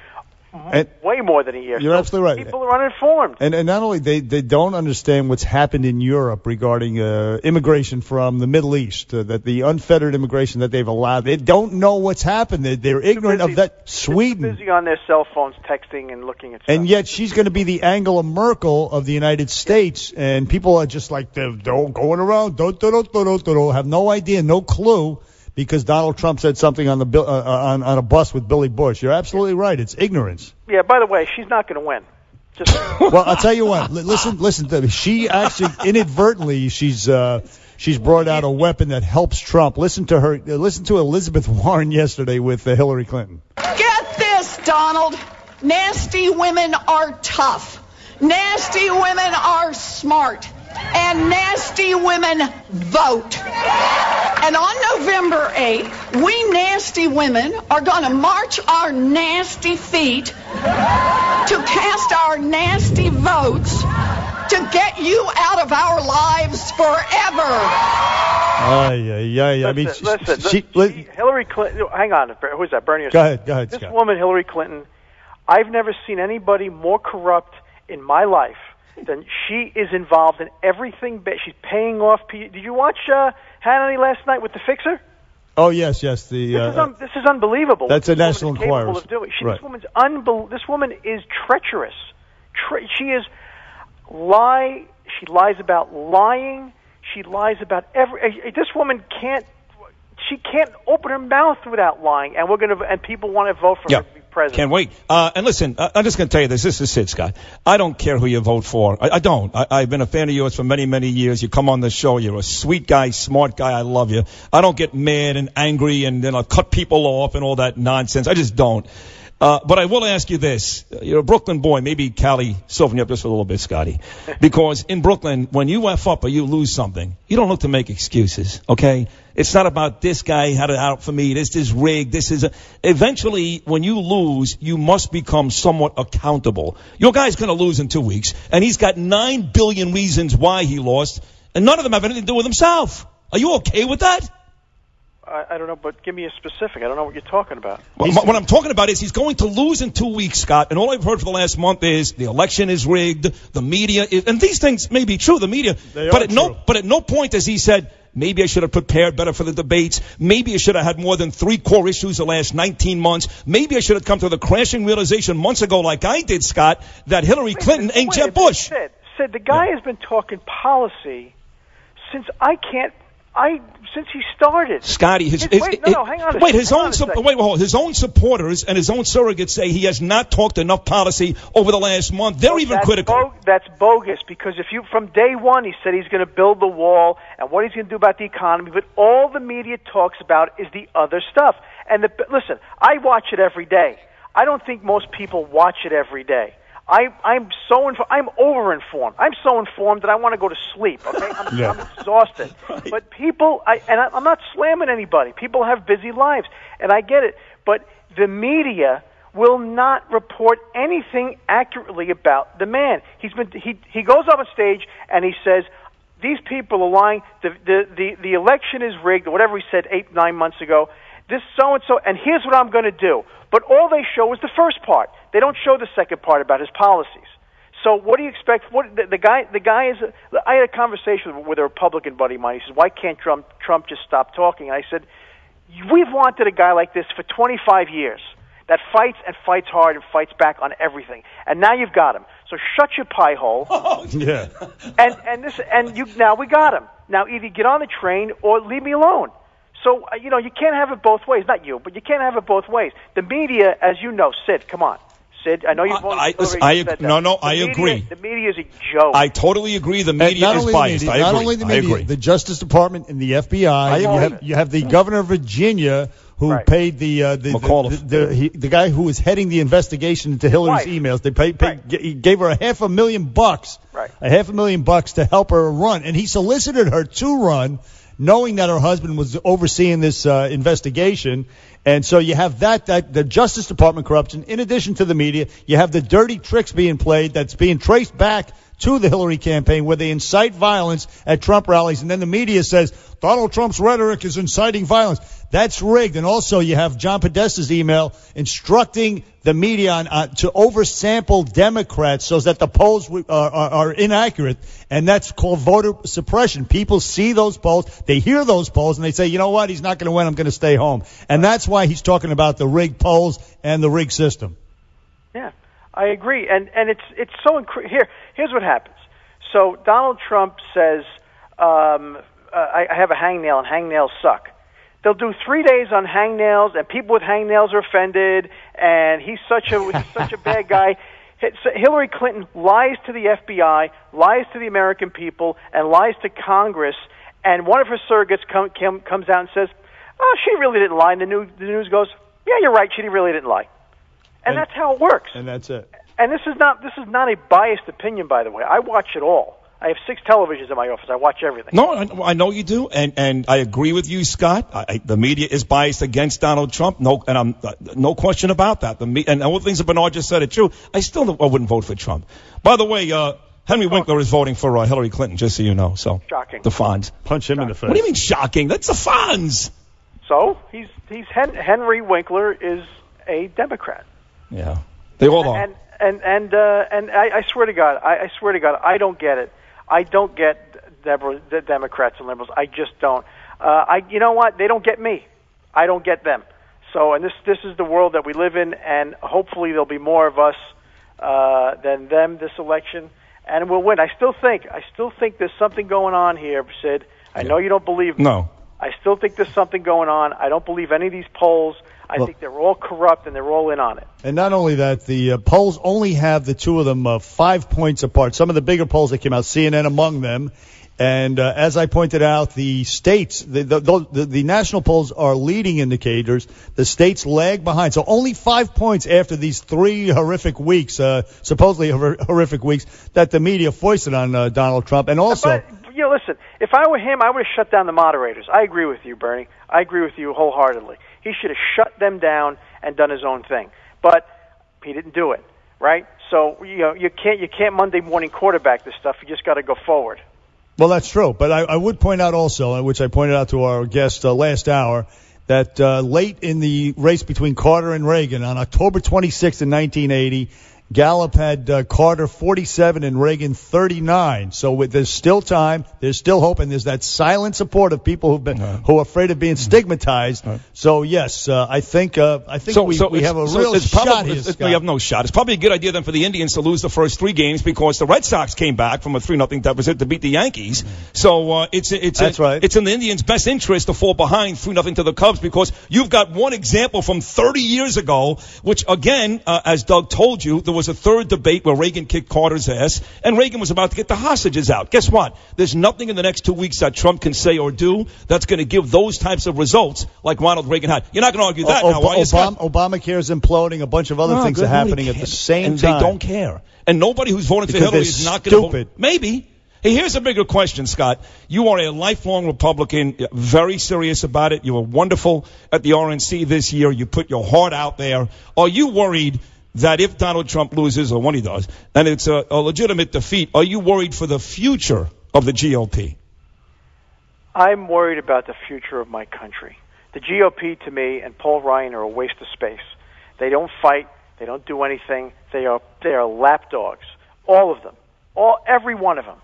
way more than a year. You're absolutely right. People are uninformed. And not only they don't understand what's happened in Europe regarding immigration from the Middle East, that the unfettered immigration that they've allowed. They don't know what's happened. They're ignorant of that. Sweden. They're busy on their cell phones texting and looking at stuff. And yet she's going to be the Angela Merkel of the United States, and people are just like they're going around, have no idea, no clue. Because Donald Trump said something on the on a bus with Billy Bush. You're absolutely right. It's ignorance. Yeah. By the way, she's not going to win. Well, I'll tell you what. Listen to me. She actually inadvertently she's brought out a weapon that helps Trump. Listen to her. Listen to Elizabeth Warren yesterday with Hillary Clinton. Get this, Donald. Nasty women are tough. Nasty women are smart. And nasty women vote. And on November 8th, we nasty women are going to march our nasty feet to cast our nasty votes to get you out of our lives forever. I mean, listen, Hillary Clinton. Hang on, who's that? Bernie. Go ahead. This Scott. woman, Hillary Clinton. I've never seen anybody more corrupt in my life. Then she is involved in everything. She's paying off. Did you watch Hannity last night with the Fixer? Oh yes. This is unbelievable. That's a National Enquirer. Right. This woman is treacherous. She is lie. She lies about lying. She lies about This woman can't. She can't open her mouth without lying, and people want to vote for her to be president. Can't wait. And listen, I'm just going to tell you this. This is it, Scott. I don't care who you vote for. I don't. I've been a fan of yours for many, many years. You come on the show. You're a sweet guy, smart guy. I love you. I don't get mad and angry and then I'll cut people off and all that nonsense. I just don't. But I will ask you this. You're a Brooklyn boy. Maybe Cali soften you up just for a little bit, Scotty. Because in Brooklyn, when you F up or you lose something, you don't look to make excuses, okay? It's not about this guy had it out for me. This is rigged. Eventually, when you lose, you must become somewhat accountable. Your guy's going to lose in 2 weeks, and he's got 9 billion reasons why he lost, and none of them have anything to do with himself. Are you okay with that? I don't know, but give me a specific. I don't know what you're talking about. What I'm talking about is he's going to lose in 2 weeks, Scott, and all I've heard for the last month is the election is rigged, the media is, and these things may be true, the media, but at no point has he said, maybe I should have prepared better for the debates, maybe I should have had more than 3 core issues the last 19 months, maybe I should have come to the crashing realization months ago like I did, Scott, that Hillary Clinton ain't Jeb Bush. Sid, the guy has been talking policy since since he started. Scotty, his own supporters and his own surrogates say he has not talked enough policy over the last month. They're even critical. That's bogus, because from day one he said he's going to build the wall and what he's going to do about the economy, but all the media talks about is the other stuff. And listen, I watch it every day. I don't think most people watch it every day. I'm over-informed. I'm so informed that I want to go to sleep, okay? I'm exhausted. Right. But people, I'm not slamming anybody. People have busy lives, and I get it. But the media will not report anything accurately about the man. He goes up on stage and he says, these people are lying. The election is rigged, or whatever he said 8-9 months ago. This so-and-so, and here's what I'm going to do. But all they show is the first part. They don't show the second part about his policies. So what do you expect? The guy is. I had a conversation with a Republican buddy of mine. He says, "Why can't Trump just stop talking?" And I said, "We've wanted a guy like this for 25 years that fights and fights hard and fights back on everything, and now you've got him. So shut your pie hole." Yeah. Now we got him. Now either get on the train or leave me alone. So you can't have it both ways. Not you, but you can't have it both ways. The media, as you know, Sid, come on. Sid, I know you've I agree. The media is a joke. I totally agree. The media is biased. Not only the media, the Justice Department and the FBI. You have the governor of Virginia who paid the guy who was heading the investigation into Hillary's emails. He gave her $500,000. Right. $500,000 to help her run, and he solicited her to run, knowing that her husband was overseeing this investigation. And so you have the Justice Department corruption. In addition to the media, you have the dirty tricks being played that's being traced back to the Hillary campaign, where they incite violence at Trump rallies, and then the media says Donald Trump's rhetoric is inciting violence. That's rigged. And also you have John Podesta's email instructing the media to oversample Democrats so that the polls are inaccurate, and that's called voter suppression. People see those polls, they hear those polls, and they say, you know what, he's not going to win, I'm going to stay home. And that's why he's talking about the rigged polls and the rigged system. Yeah, I agree. And it's so here's what happens. So Donald Trump says, I have a hangnail, and hangnails suck. They'll do 3 days on hangnails, and people with hangnails are offended, and he's such a bad guy. Hillary Clinton lies to the FBI, lies to the American people, and lies to Congress, and one of her surrogates comes out and says, "Oh, she really didn't lie." And the news goes, "Yeah, you're right, she really didn't lie." And that's how it works. And that's it. And this is not a biased opinion, by the way. I watch it all. I have 6 televisions in my office. I watch everything. No, I know you do, and I agree with you, Scott. The media is biased against Donald Trump. No question about that. And all the things that Bernard just said are true. I wouldn't vote for Trump. By the way, Henry Winkler is voting for Hillary Clinton, just so you know. So shocking. The Fonz. Punch him in the face. What do you mean shocking? That's the Fonz. So Henry Winkler is a Democrat. Yeah, they all are. And I swear to God, I don't get it. I don't get the Democrats and liberals. I just don't. You know what? They don't get me. I don't get them. So, and this is the world that we live in, and hopefully there'll be more of us than them this election, and we'll win. I still think there's something going on here, Sid. I know you don't believe me. No. I still think there's something going on. I don't believe any of these polls. I think they're all corrupt, and they're all in on it. And not only that, the polls only have the two of them 5 points apart. Some of the bigger polls that came out, CNN among them. And as I pointed out, the states, the national polls are leading indicators. The states lag behind. So only 5 points after these 3 horrific weeks, supposedly horrific weeks, that the media foisted on Donald Trump. And also... But, listen, if I were him, I would have shut down the moderators. I agree with you, Bernie. I agree with you wholeheartedly. He should have shut them down and done his own thing. But he didn't do it, right? So, you can't Monday morning quarterback this stuff. You just got to go forward. Well, that's true. But I would point out also, which I pointed out to our guest last hour, that late in the race between Carter and Reagan, on October 26th in 1980, Gallup had Carter 47 and Reagan 39. So there's still time, there's still hope, and there's that silent support of people who are afraid of being stigmatized. So yes, I think we have a real shot here. We have no shot. It's probably a good idea then for the Indians to lose the first 3 games because the Red Sox came back from a 3-0 deficit to beat the Yankees. So that's right. It's in the Indians' best interest to fall behind 3-0 to the Cubs because you've got one example from 30 years ago, which again, as Doug told you, there was a third debate where Reagan kicked Carter's ass, and Reagan was about to get the hostages out. Guess what? There's nothing in the next 2 weeks that Trump can say or do that's going to give those types of results like Ronald Reagan had. You're not going to argue that now, are you, Scott? Obamacare is imploding. A bunch of other things are happening at the same time. And they don't care. And nobody who's voting for Hillary is not going to vote. Maybe. Hey, here's a bigger question, Scott. You are a lifelong Republican, very serious about it. You were wonderful at the RNC this year. You put your heart out there. Are you worried that if Donald Trump loses, or when he does, and it's a legitimate defeat, are you worried for the future of the GOP? I'm worried about the future of my country. The GOP, to me, and Paul Ryan are a waste of space. They don't fight. They don't do anything. They are lapdogs. All of them. Every one of them.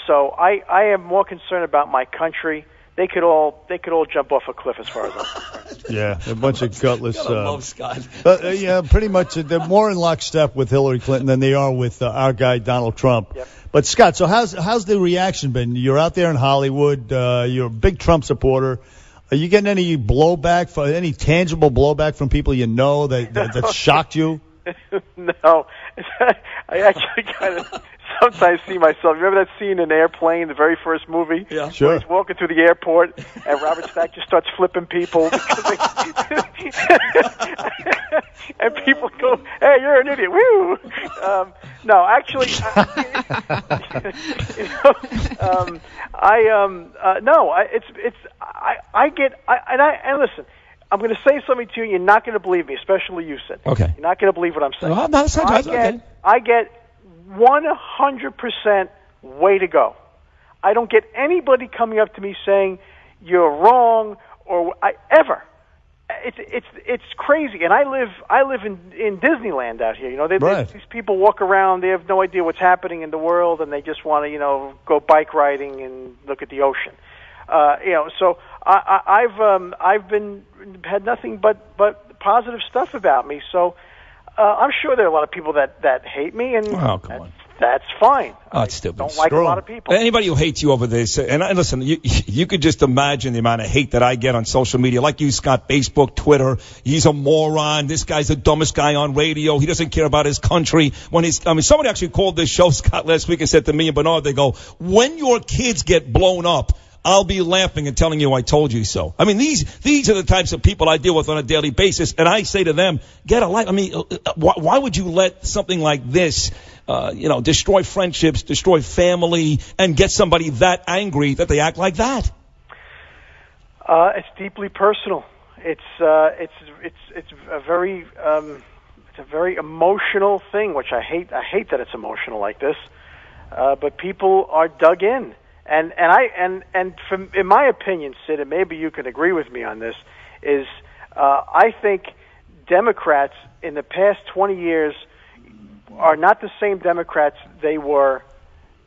So I am more concerned about my country. They could all jump off a cliff as far as I'm concerned. Yeah, a bunch of gutless. Love Scott. Yeah, pretty much. They're more in lockstep with Hillary Clinton than they are with our guy Donald Trump. Yep. But Scott, so how's the reaction been? You're out there in Hollywood. You're a big Trump supporter. Are you getting any blowback, any tangible blowback from people you know that shocked you? No, I actually kind of sometimes see myself. Remember that scene in Airplane, the very first movie? Yeah, sure. Where he's walking through the airport and Robert Stack just starts flipping people because and people go, "Hey, you're an idiot!" Woo! No, actually, and listen. I'm going to say something to you. You're not going to believe me, especially you, Sid. Okay. You're not going to believe what I'm saying. Well, no, I get 100% way to go. I don't get anybody coming up to me saying you're wrong or ever. It's crazy. And I live in Disneyland out here. You know, these people walk around. They have no idea what's happening in the world, and they just want to go bike riding and look at the ocean. So I've had nothing but positive stuff about me. So I'm sure there are a lot of people that hate me, and that's fine. Oh, it's stupid. Don't like a lot of people. Anybody who hates you over this, and listen, you could just imagine the amount of hate that I get on social media, like you, Scott, Facebook, Twitter. He's a moron. This guy's the dumbest guy on radio. He doesn't care about his country. Somebody actually called this show, Scott, last week and said to me and Bernard, they go, when your kids get blown up, I'll be laughing and telling you I told you so. I mean, these are the types of people I deal with on a daily basis, and I say to them, get a life. I mean, why would you let something like this, destroy friendships, destroy family, and get somebody that angry that they act like that? It's deeply personal. It's a very emotional thing, which I hate. I hate that it's emotional like this. But people are dug in. And in my opinion, Sid, and maybe you can agree with me on this, is I think Democrats in the past 20 years are not the same Democrats they were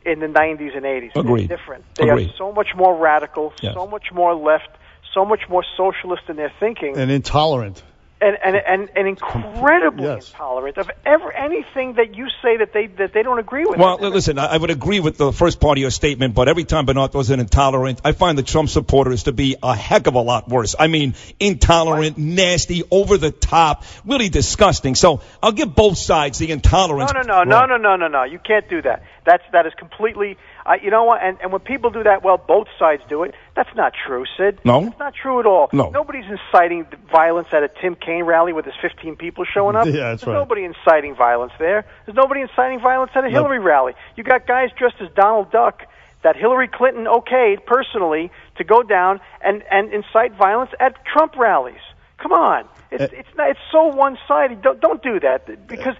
in the 90s and 80s. Agreed. They're different. They are so much more radical, so much more left, so much more socialist in their thinking. And intolerant. And incredibly intolerant of anything that you say that they don't agree with. Well, listen, I would agree with the first part of your statement, but every time Bernard was intolerant, I find the Trump supporters to be a heck of a lot worse. I mean, intolerant, nasty, over the top, really disgusting. So I'll give both sides the intolerance. No. You can't do that. That is completely. You know what? And when people do that, well, both sides do it. That's not true, Sid. No, it's not true at all. No, nobody's inciting violence at a Tim Kaine rally with his 15 people showing up. Yeah, that's right. There's nobody inciting violence there. There's nobody inciting violence at a Hillary rally. You got guys dressed as Donald Duck that Hillary Clinton okayed personally to go down and incite violence at Trump rallies. Come on. It's so one-sided. Don't do that because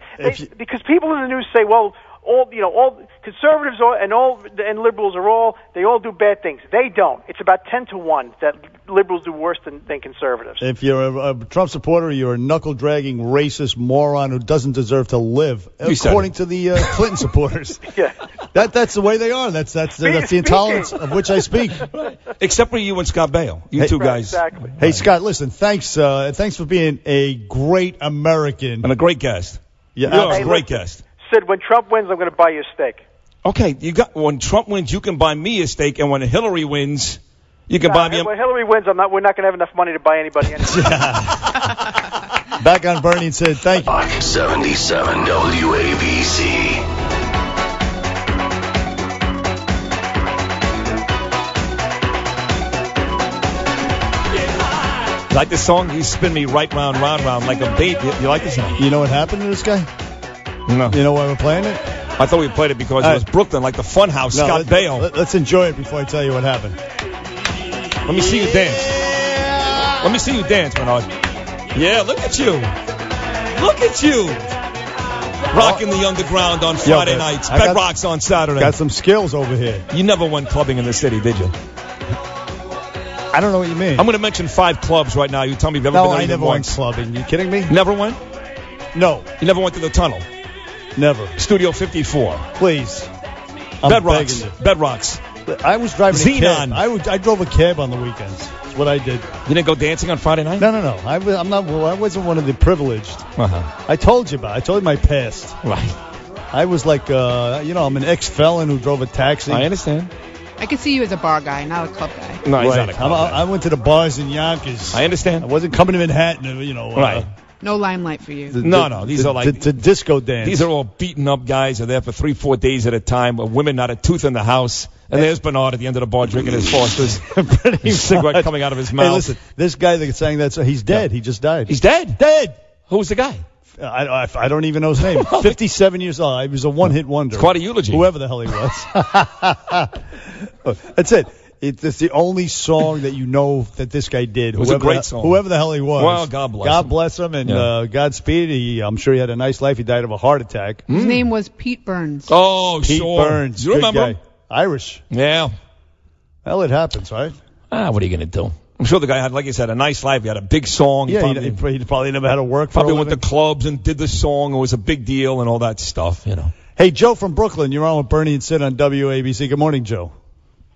people in the news say, well, all conservatives and liberals they all do bad things. They don't. It's about 10-1 that liberals do worse than conservatives. If you're a Trump supporter, you're a knuckle-dragging, racist moron who doesn't deserve to live, according to the Clinton supporters. Yeah, that's the way they are. That's the intolerance of which I speak. Except for you and Scott Baio, two guys. Exactly. Hey, Scott, listen. Thanks for being a great American and a great guest. Yeah, a great guest. Sid, when Trump wins, I'm going to buy you a steak. Okay, when Trump wins, you can buy me a steak, and when Hillary wins, you can buy me a... When Hillary wins, we're not going to have enough money to buy anybody anything. Back on Bernie and Sid, thank you. 77 WABC. Like this song? You spin me right round like a baby. You like this song? You know what happened to this guy? No. You know why we're playing it? I thought we played it because it was Brooklyn, like the Funhouse, No, Scott Baio. Let's enjoy it before I tell you what happened. Let me see you dance. Let me see you dance, Bernard. Yeah, look at you. Look at you. Rocking the underground on Friday nights. Bedrock's on Saturday. Got some skills over here. You never went clubbing in the city, did you? I don't know what you mean. I'm going to mention 5 clubs right now. You tell me you've ever been to No, I never went once. clubbing. You kidding me? Never went? No. You never went to the tunnel? Never. Studio 54. Please. I'm begging you. Bedrocks. I was driving a Xenon. cab. I drove a cab on the weekends. That's what I did. You didn't go dancing on Friday night? No. I wasn't one of the privileged. Uh-huh. I told you about it. I told you my past. Right. I was like, I'm an ex-felon who drove a taxi. I understand. I could see you as a bar guy, not a club guy. No, he's not a club guy. I went to the bars in Yonkers. I understand. I wasn't coming to Manhattan, Right. No limelight for you. No. These are like... The disco dance. These are all beaten up guys. Are there for 3-4 days at a time. Women not a tooth in the house. And there's Bernard at the end of the bar drinking his Foster's. Cigarette coming out of his mouth. Hey, listen, this guy that sang that song, he's dead. He just died. He's dead? Dead. Who's the guy? I don't even know his name. 57 years old. He was a one-hit wonder. It's quite a eulogy. Whoever the hell he was. That's it. It's the only song that you know that this guy did. It was a great song. Whoever the hell he was. Well, God bless him. God bless him, and Godspeed. I'm sure he had a nice life. He died of a heart attack. His name was Pete Burns. Oh, Pete sure. Burns. You remember him? Irish. Yeah. Well, it happens, right? What are you going to do? I'm sure the guy had, like you said, a nice life. He had a big song. Yeah, he probably never had to work for probably a went to living. clubs and did the song. It was a big deal and all that stuff, Hey, Joe from Brooklyn. You're on with Bernie and Sid on WABC. Good morning, Joe.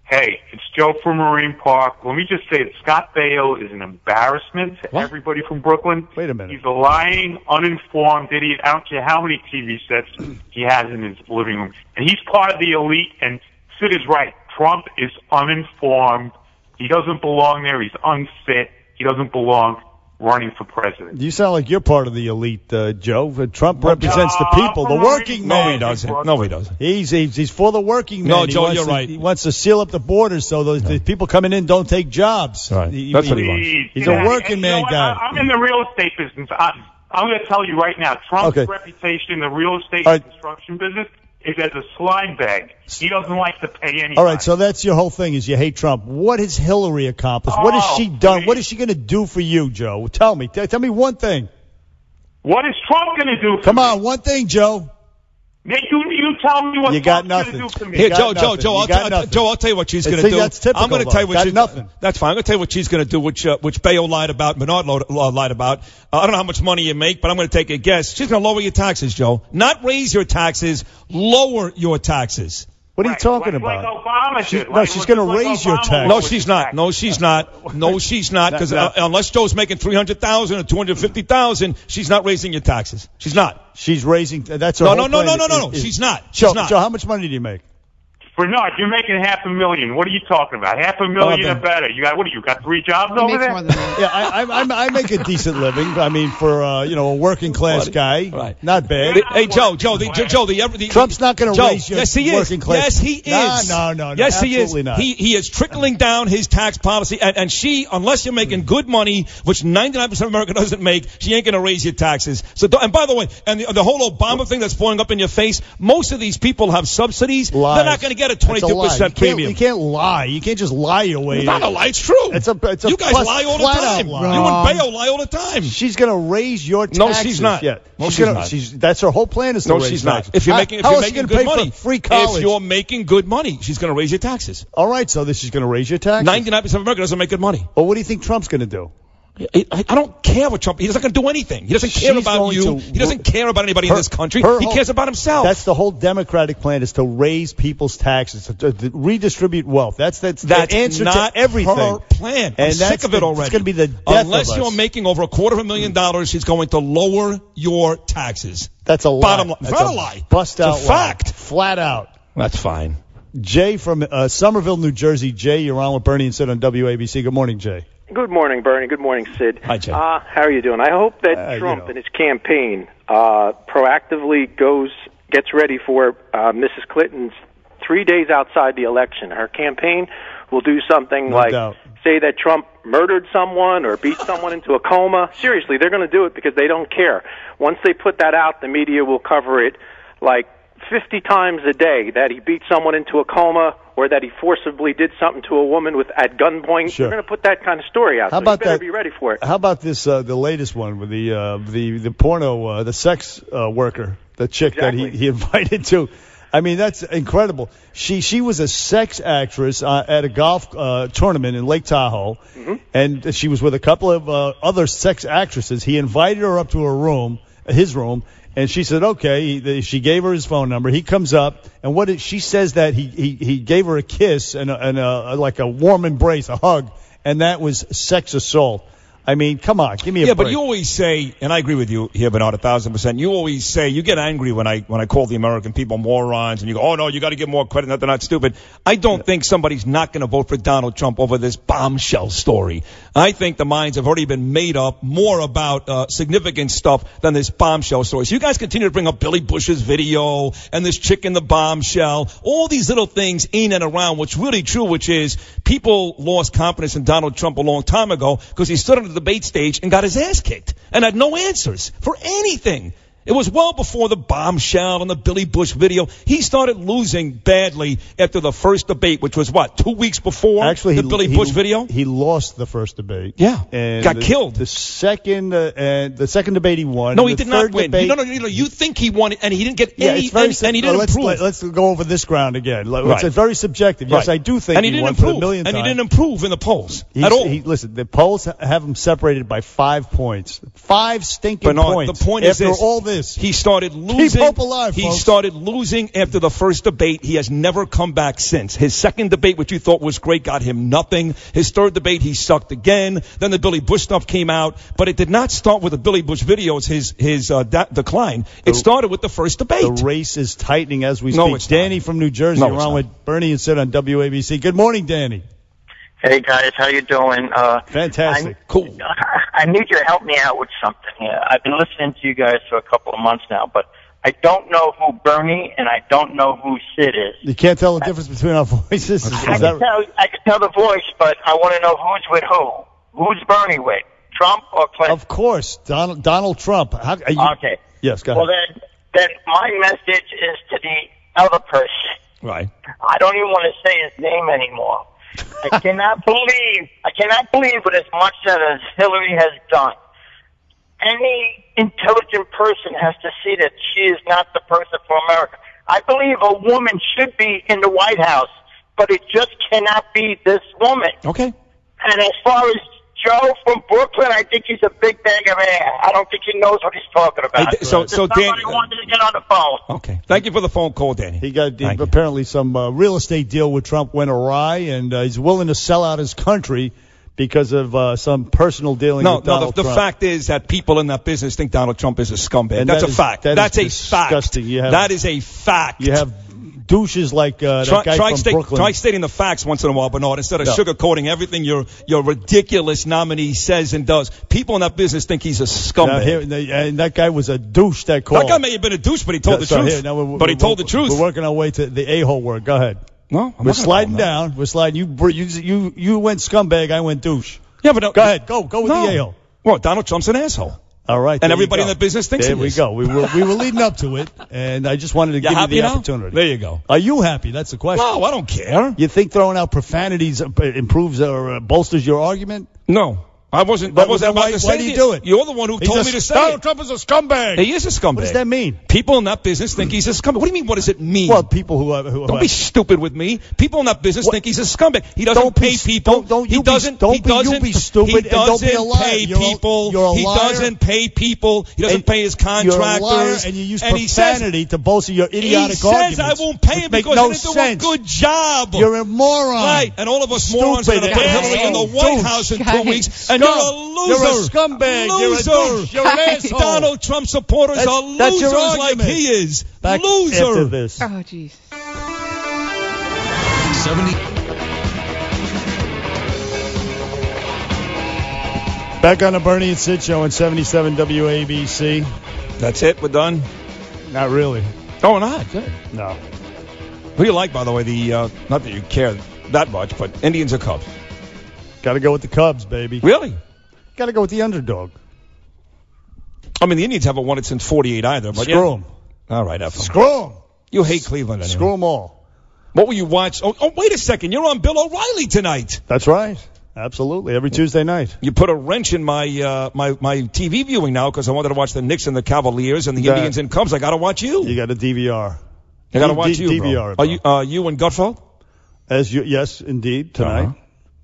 Hey, it's Joe from Marine Park. Let me just say that Scott Baio is an embarrassment to everybody from Brooklyn. Wait a minute. He's a lying, uninformed idiot. I don't care how many TV sets he has in his living room. And he's part of the elite, and Sid is right. Trump is uninformed. He doesn't belong there. He's unfit. He doesn't belong running for president. You sound like you're part of the elite, Joe. Trump represents the people, the working man. No, he doesn't. No, he doesn't. He's for the working man. No, Joe, you're right. He wants to seal up the borders so the people coming in don't take jobs. Right. That's what he wants. He's a working man guy. I'm in the real estate business. I'm going to tell you right now, Trump's reputation in the real estate and construction business is as a slime bag. He doesn't like to pay anybody. All right, so that's your whole thing is you hate Trump. What has Hillary accomplished? What has she done? What is she going to do for you, Joe? Tell me. Tell me one thing. What is Trump going to do for Come on, one thing, Joe. You tell me what you got Trump's nothing. going to do for me. Here, Joe, I'll tell you what she's going to do. That's typical, I'm going to tell you what she's nothing. That's fine. I'm going to tell you what she's going to do, which Baio lied about, Bernard lied about. I don't know how much money you make, but I'm going to take a guess. She's going to lower your taxes, Joe. Not raise your taxes, lower your taxes. What are you talking about? Like Obama did. She's going to raise your taxes. No, she's not. No, she's not. No, she's not. Because unless Joe's making $300,000 or $250,000, she's not raising your taxes. She's not. She's raising. That's her No. She's not. Joe, how much money do you make? Bernard, you're making $500,000. What are you talking about? $500,000 or better? You got 3 jobs over there? More than that. Yeah, I make a decent living. I mean, for a working class guy, right? Not bad. Hey, Joe, Trump's not going to raise your working class. Yes, he is. No. Yes, he is. Not. He is trickling down his tax policy, and she, unless you're making good money, which 99% of America doesn't make, she ain't going to raise your taxes. So, and by the way, and the whole Obama thing that's blowing up in your face, most of these people have subsidies. Lies. They're not going to get a 22% premium. You can't lie. You can't just lie your way. It's not a lie. It's true. It's a you guys lie all the time. You and Baio lie all the time. She's going to raise your taxes. No, she's not. Yeah. No, she's not. That's her whole plan is to raise No, she's not. taxes. If you're making good money, free college? if you're making good money, she's going to raise your taxes. All right, so she's going to raise your taxes. 99% of America doesn't make good money. Well, what do you think Trump's going to do? I don't care what Trump. He's not going to do anything. He doesn't care about you. He doesn't care about anybody in this country. He cares about himself. That's the whole Democratic plan is to raise people's taxes, to redistribute wealth. That's the answer not to everything. Her plan. I'm sick of it already. It's going to be the death Unless of us. you're making over $250,000, she's going to lower your taxes. That's a lie. Bottom line. It's not a lie. Bust out it's a fact. Flat out. That's fine. Jay from Somerville, New Jersey. Jay, you're on with Bernie and Sid on WABC. Good morning, Jay. Good morning, Bernie. Good morning, Sid. Hi, Jay. How are you doing? I hope that Trump and his campaign proactively gets ready for Mrs. Clinton's 3 days outside the election. Her campaign will do something say that Trump murdered someone or beat someone into a coma. Seriously, they're going to do it because they don't care. Once they put that out, the media will cover it like 50 times a day that he beat someone into a coma or that he forcibly did something to a woman at gunpoint, Sure. you're going to put that kind of story out. How so about you better that? be ready for it. How about this? The latest one with the porno, the sex worker, the chick Exactly. that he invited to. I mean, that's incredible. She was a sex actress at a golf tournament in Lake Tahoe, and she was with a couple of other sex actresses. He invited her up to his room, and she said, okay. She gave her his phone number. He comes up, and she says that he gave her a kiss and like a warm embrace, a hug, and that was sex assault. I mean, come on, give me a break. Yeah, but you always say, and I agree with you here, Bernard, 1,000%. You always say, you get angry when I call the American people morons, and you go, oh no, you got to give more credit, that they're not stupid. I don't think somebody's not going to vote for Donald Trump over this bombshell story. I think the minds have already been made up more about significant stuff than this bombshell story. So you guys continue to bring up Billy Bush's video and this chick in the bombshell, all these little things in and around, what's really true, which is people lost confidence in Donald Trump a long time ago because he stood on the debate stage and got his ass kicked and had no answers for anything. It was well before the bombshell and the Billy Bush video. He started losing badly after the first debate, which was, 2 weeks before the Billy Bush video? He lost the first debate. Yeah, and got killed. The second debate he won. No, he did not win. No, you think he won it, and he didn't get any, and he didn't improve. Let's go over this ground again. Right. It's very subjective. Yes, Right. I do think and he didn't won improve, for the millionth and time. he didn't improve in the polls at all. Listen, the polls have him separated by 5 points. 5 stinking Bernard, points. the point is after this. all this, He started losing. Keep hope alive, He folks. started losing after the first debate. He has never come back since. His second debate, which you thought was great, got him nothing. His third debate, he sucked again. Then the Billy Bush stuff came out, but it did not start with the Billy Bush videos. His decline. It started with the first debate. the race is tightening as we No, speak. it's Danny not. from New Jersey, No, it's around not. with Bernie and Sid on WABC. Good morning, Danny. Hey guys, how you doing? Fantastic. Cool. I need you to help me out with something here. I've been listening to you guys for a couple of months now, but I don't know who Bernie and I don't know who Sid is. You can't tell the difference between our voices. I can tell the voice, but I want to know who's with who. Who's Bernie with? Trump or Clinton? Of course, Donald Trump. Okay. Yes, go ahead. Well, then my message is to the other person. Right. I don't even want to say his name anymore. I cannot believe what as much as Hillary has done. Any intelligent person has to see that she is not the person for America. I believe a woman should be in the White House, but it just cannot be this woman. Okay. And as far as Joe from Brooklyn, I think he's a big bag of air. I don't think he knows what he's talking about. Hey, so Dan, somebody wanted to get on the phone. Okay. Thank you for the phone call, Danny. He got apparently some real estate deal with Trump went awry, and he's willing to sell out his country because of some personal dealing with Donald the Trump. fact is that people in that business think Donald Trump is a scumbag. And That's that a is- fact. that is That's a fact. disgusting. That is a fact. You have douches like that guy from Brooklyn. Try stating the facts once in a while, Bernard, instead of No. sugarcoating everything your ridiculous nominee says and does. People in that business think he's a scumbag. Now, and that guy was a douche that called. That guy may have been a douche, but he told the So truth. here, now But he told the truth. We're working our way to the a-hole word. Go ahead. No, we're sliding down. We're sliding. You went scumbag. I went douche. Yeah, but go ahead. Go with the a-hole. Well, Donald Trump's an asshole. All right. And there you everybody go. in the business thinks there he we is. go. We were leading up to it, and I just wanted to give you happy the now? opportunity. There you go. Are you happy? That's the question. No, I don't care. You think throwing out profanities improves or bolsters your argument? No. I wasn't But about why to say do you do it? You're the one who told me to say Donald it. Trump is a scumbag. He is a scumbag. What does that mean? People in that business think he's a scumbag. What do you mean, what does it mean? Well, people who Don't be stupid with me. People in that business think he's a scumbag. He doesn't pay people. He doesn't be stupid he and don't be a doesn't liar. pay people. You're a He liar. doesn't pay people. He doesn't pay his contractors. You're a liar, and you use he says, profanity to bolster your idiotic he arguments. says I won't pay him Make because no I didn't do a sense. good job. You're a moron. Right, and all of us morons are going to put Stupid Hillary in the asshole. White Douche. House in 2 Guys, weeks, and you're a loser. You're a scumbag. You're a Loser. douche. You're an asshole. Donald Trump supporters are That's your losers like argument. he is. Back Loser. after this. Oh, jeez. 70. Back on the Bernie and Sid show on 77 WABC. That's it. We're done. Not really. Oh, not good. No. Who do you like, by the way? Not that you care that much, but Indians or Cubs? Got to go with the Cubs, baby. Really? Got to go with the underdog. I mean, the Indians haven't won it since '48 either. But Screw 'em. All right, F 'em. Screw 'em. You hate Cleveland anyway. Screw them all. What will you watch? Oh, wait a second. You're on Bill O'Reilly tonight. That's right. Absolutely. Every Tuesday night. You put a wrench in my my TV viewing now because I wanted to watch the Knicks and the Cavaliers and the Indians and Cubs. I got to watch you. You got a DVR. I got to watch you, DVR. Bro. Are you and Gutfeld? Yes, indeed, tonight.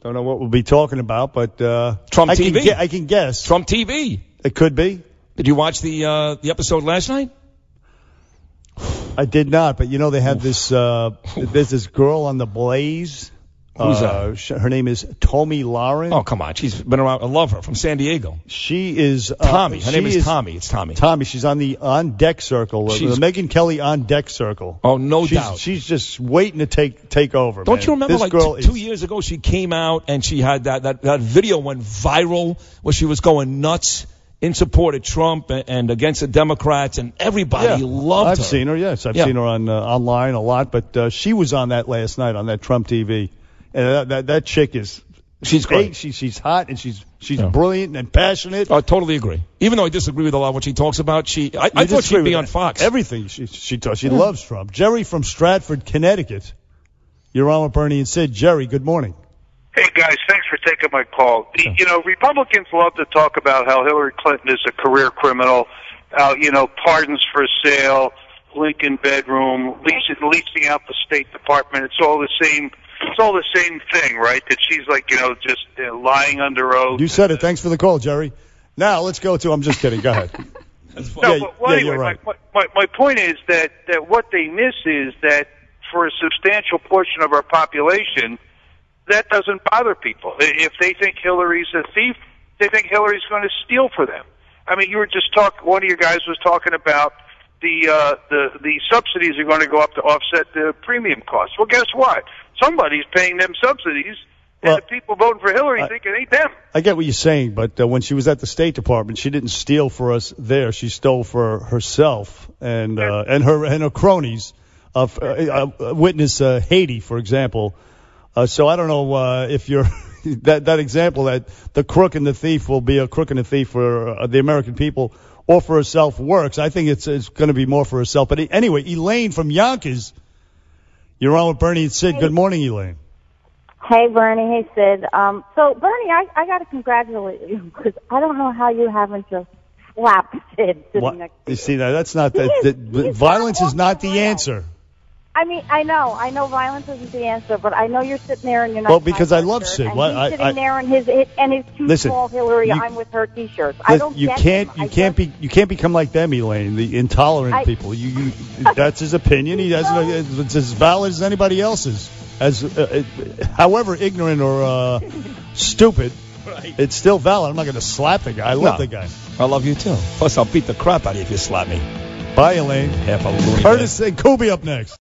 Don't know what we'll be talking about, but Trump TV. I can guess. Trump TV. It could be. Did you watch the episode last night? I did not, but they have this. There's this girl on the Blaze. Who's that? Her name is Tommy Lauren. Oh, come on. She's been around. I love her, from San Diego. She is... Tommy. Her name is Tommy. It's Tommy. Tommy. She's on the on-deck circle. The Megyn Kelly on-deck circle. Oh, no doubt. She's just waiting to take over, Don't man. you remember, this like, girl 2 years ago, she came out and she had that video went viral where she was going nuts in support of Trump and against the Democrats, and everybody loved her. I've seen her, yes. I've seen her on online a lot, but she was on that last night on that Trump TV. And that chick is... She's great. She's hot, and she's brilliant and passionate. I totally agree. Even though I disagree with a lot of what she talks about, I thought she'd be on Fox. Everything she does. She loves Trump. Jerry from Stratford, Connecticut. You're on with Bernie and Sid. Jerry, good morning. Hey, guys, thanks for taking my call. Republicans love to talk about how Hillary Clinton is a career criminal, pardons for sale, Lincoln bedroom, leasing out the State Department. It's all the same thing, right? That she's like, just lying under oath. You said it. Thanks for the call, Jerry. Now, let's go to... I'm just kidding. Go ahead. Anyway, you're right. my point is that what they miss is that for a substantial portion of our population, that doesn't bother people. If they think Hillary's a thief, they think Hillary's going to steal for them. I mean, you were just one of your guys was talking about the subsidies are going to go up to offset the premium costs. Well, guess what? Somebody's paying them subsidies, and the people voting for Hillary think it ain't them. I get what you're saying, but when she was at the State Department, she didn't steal for us there. She stole for herself and her cronies. Witness Haiti, for example. So I don't know if you're that example that the crook and the thief will be a crook and a thief for the American people or for herself works. I think it's going to be more for herself. But anyway, Elaine from Yonkers, you're on with Bernie and Sid. Good morning, Elaine. Hey, Bernie. Hey, Sid. So, Bernie, I got to congratulate you because I don't know how you haven't just slapped Sid sitting next to you. You see, that's not violence is not the answer. I mean, I know violence isn't the answer, but I know you're sitting there and you're not. Well, because I love Sid. And he's sitting there in his too small Hillary, I'm with her T-shirts. I don't get him. You can't become like them, Elaine. The intolerant people. That's his opinion. It's as valid as anybody else's. However ignorant or stupid, it's still valid. I'm not going to slap the guy. I love the guy. I love you too. Plus, I'll beat the crap out of you if you slap me. Bye, Elaine. Half a loony. Curtis and Kubi up next.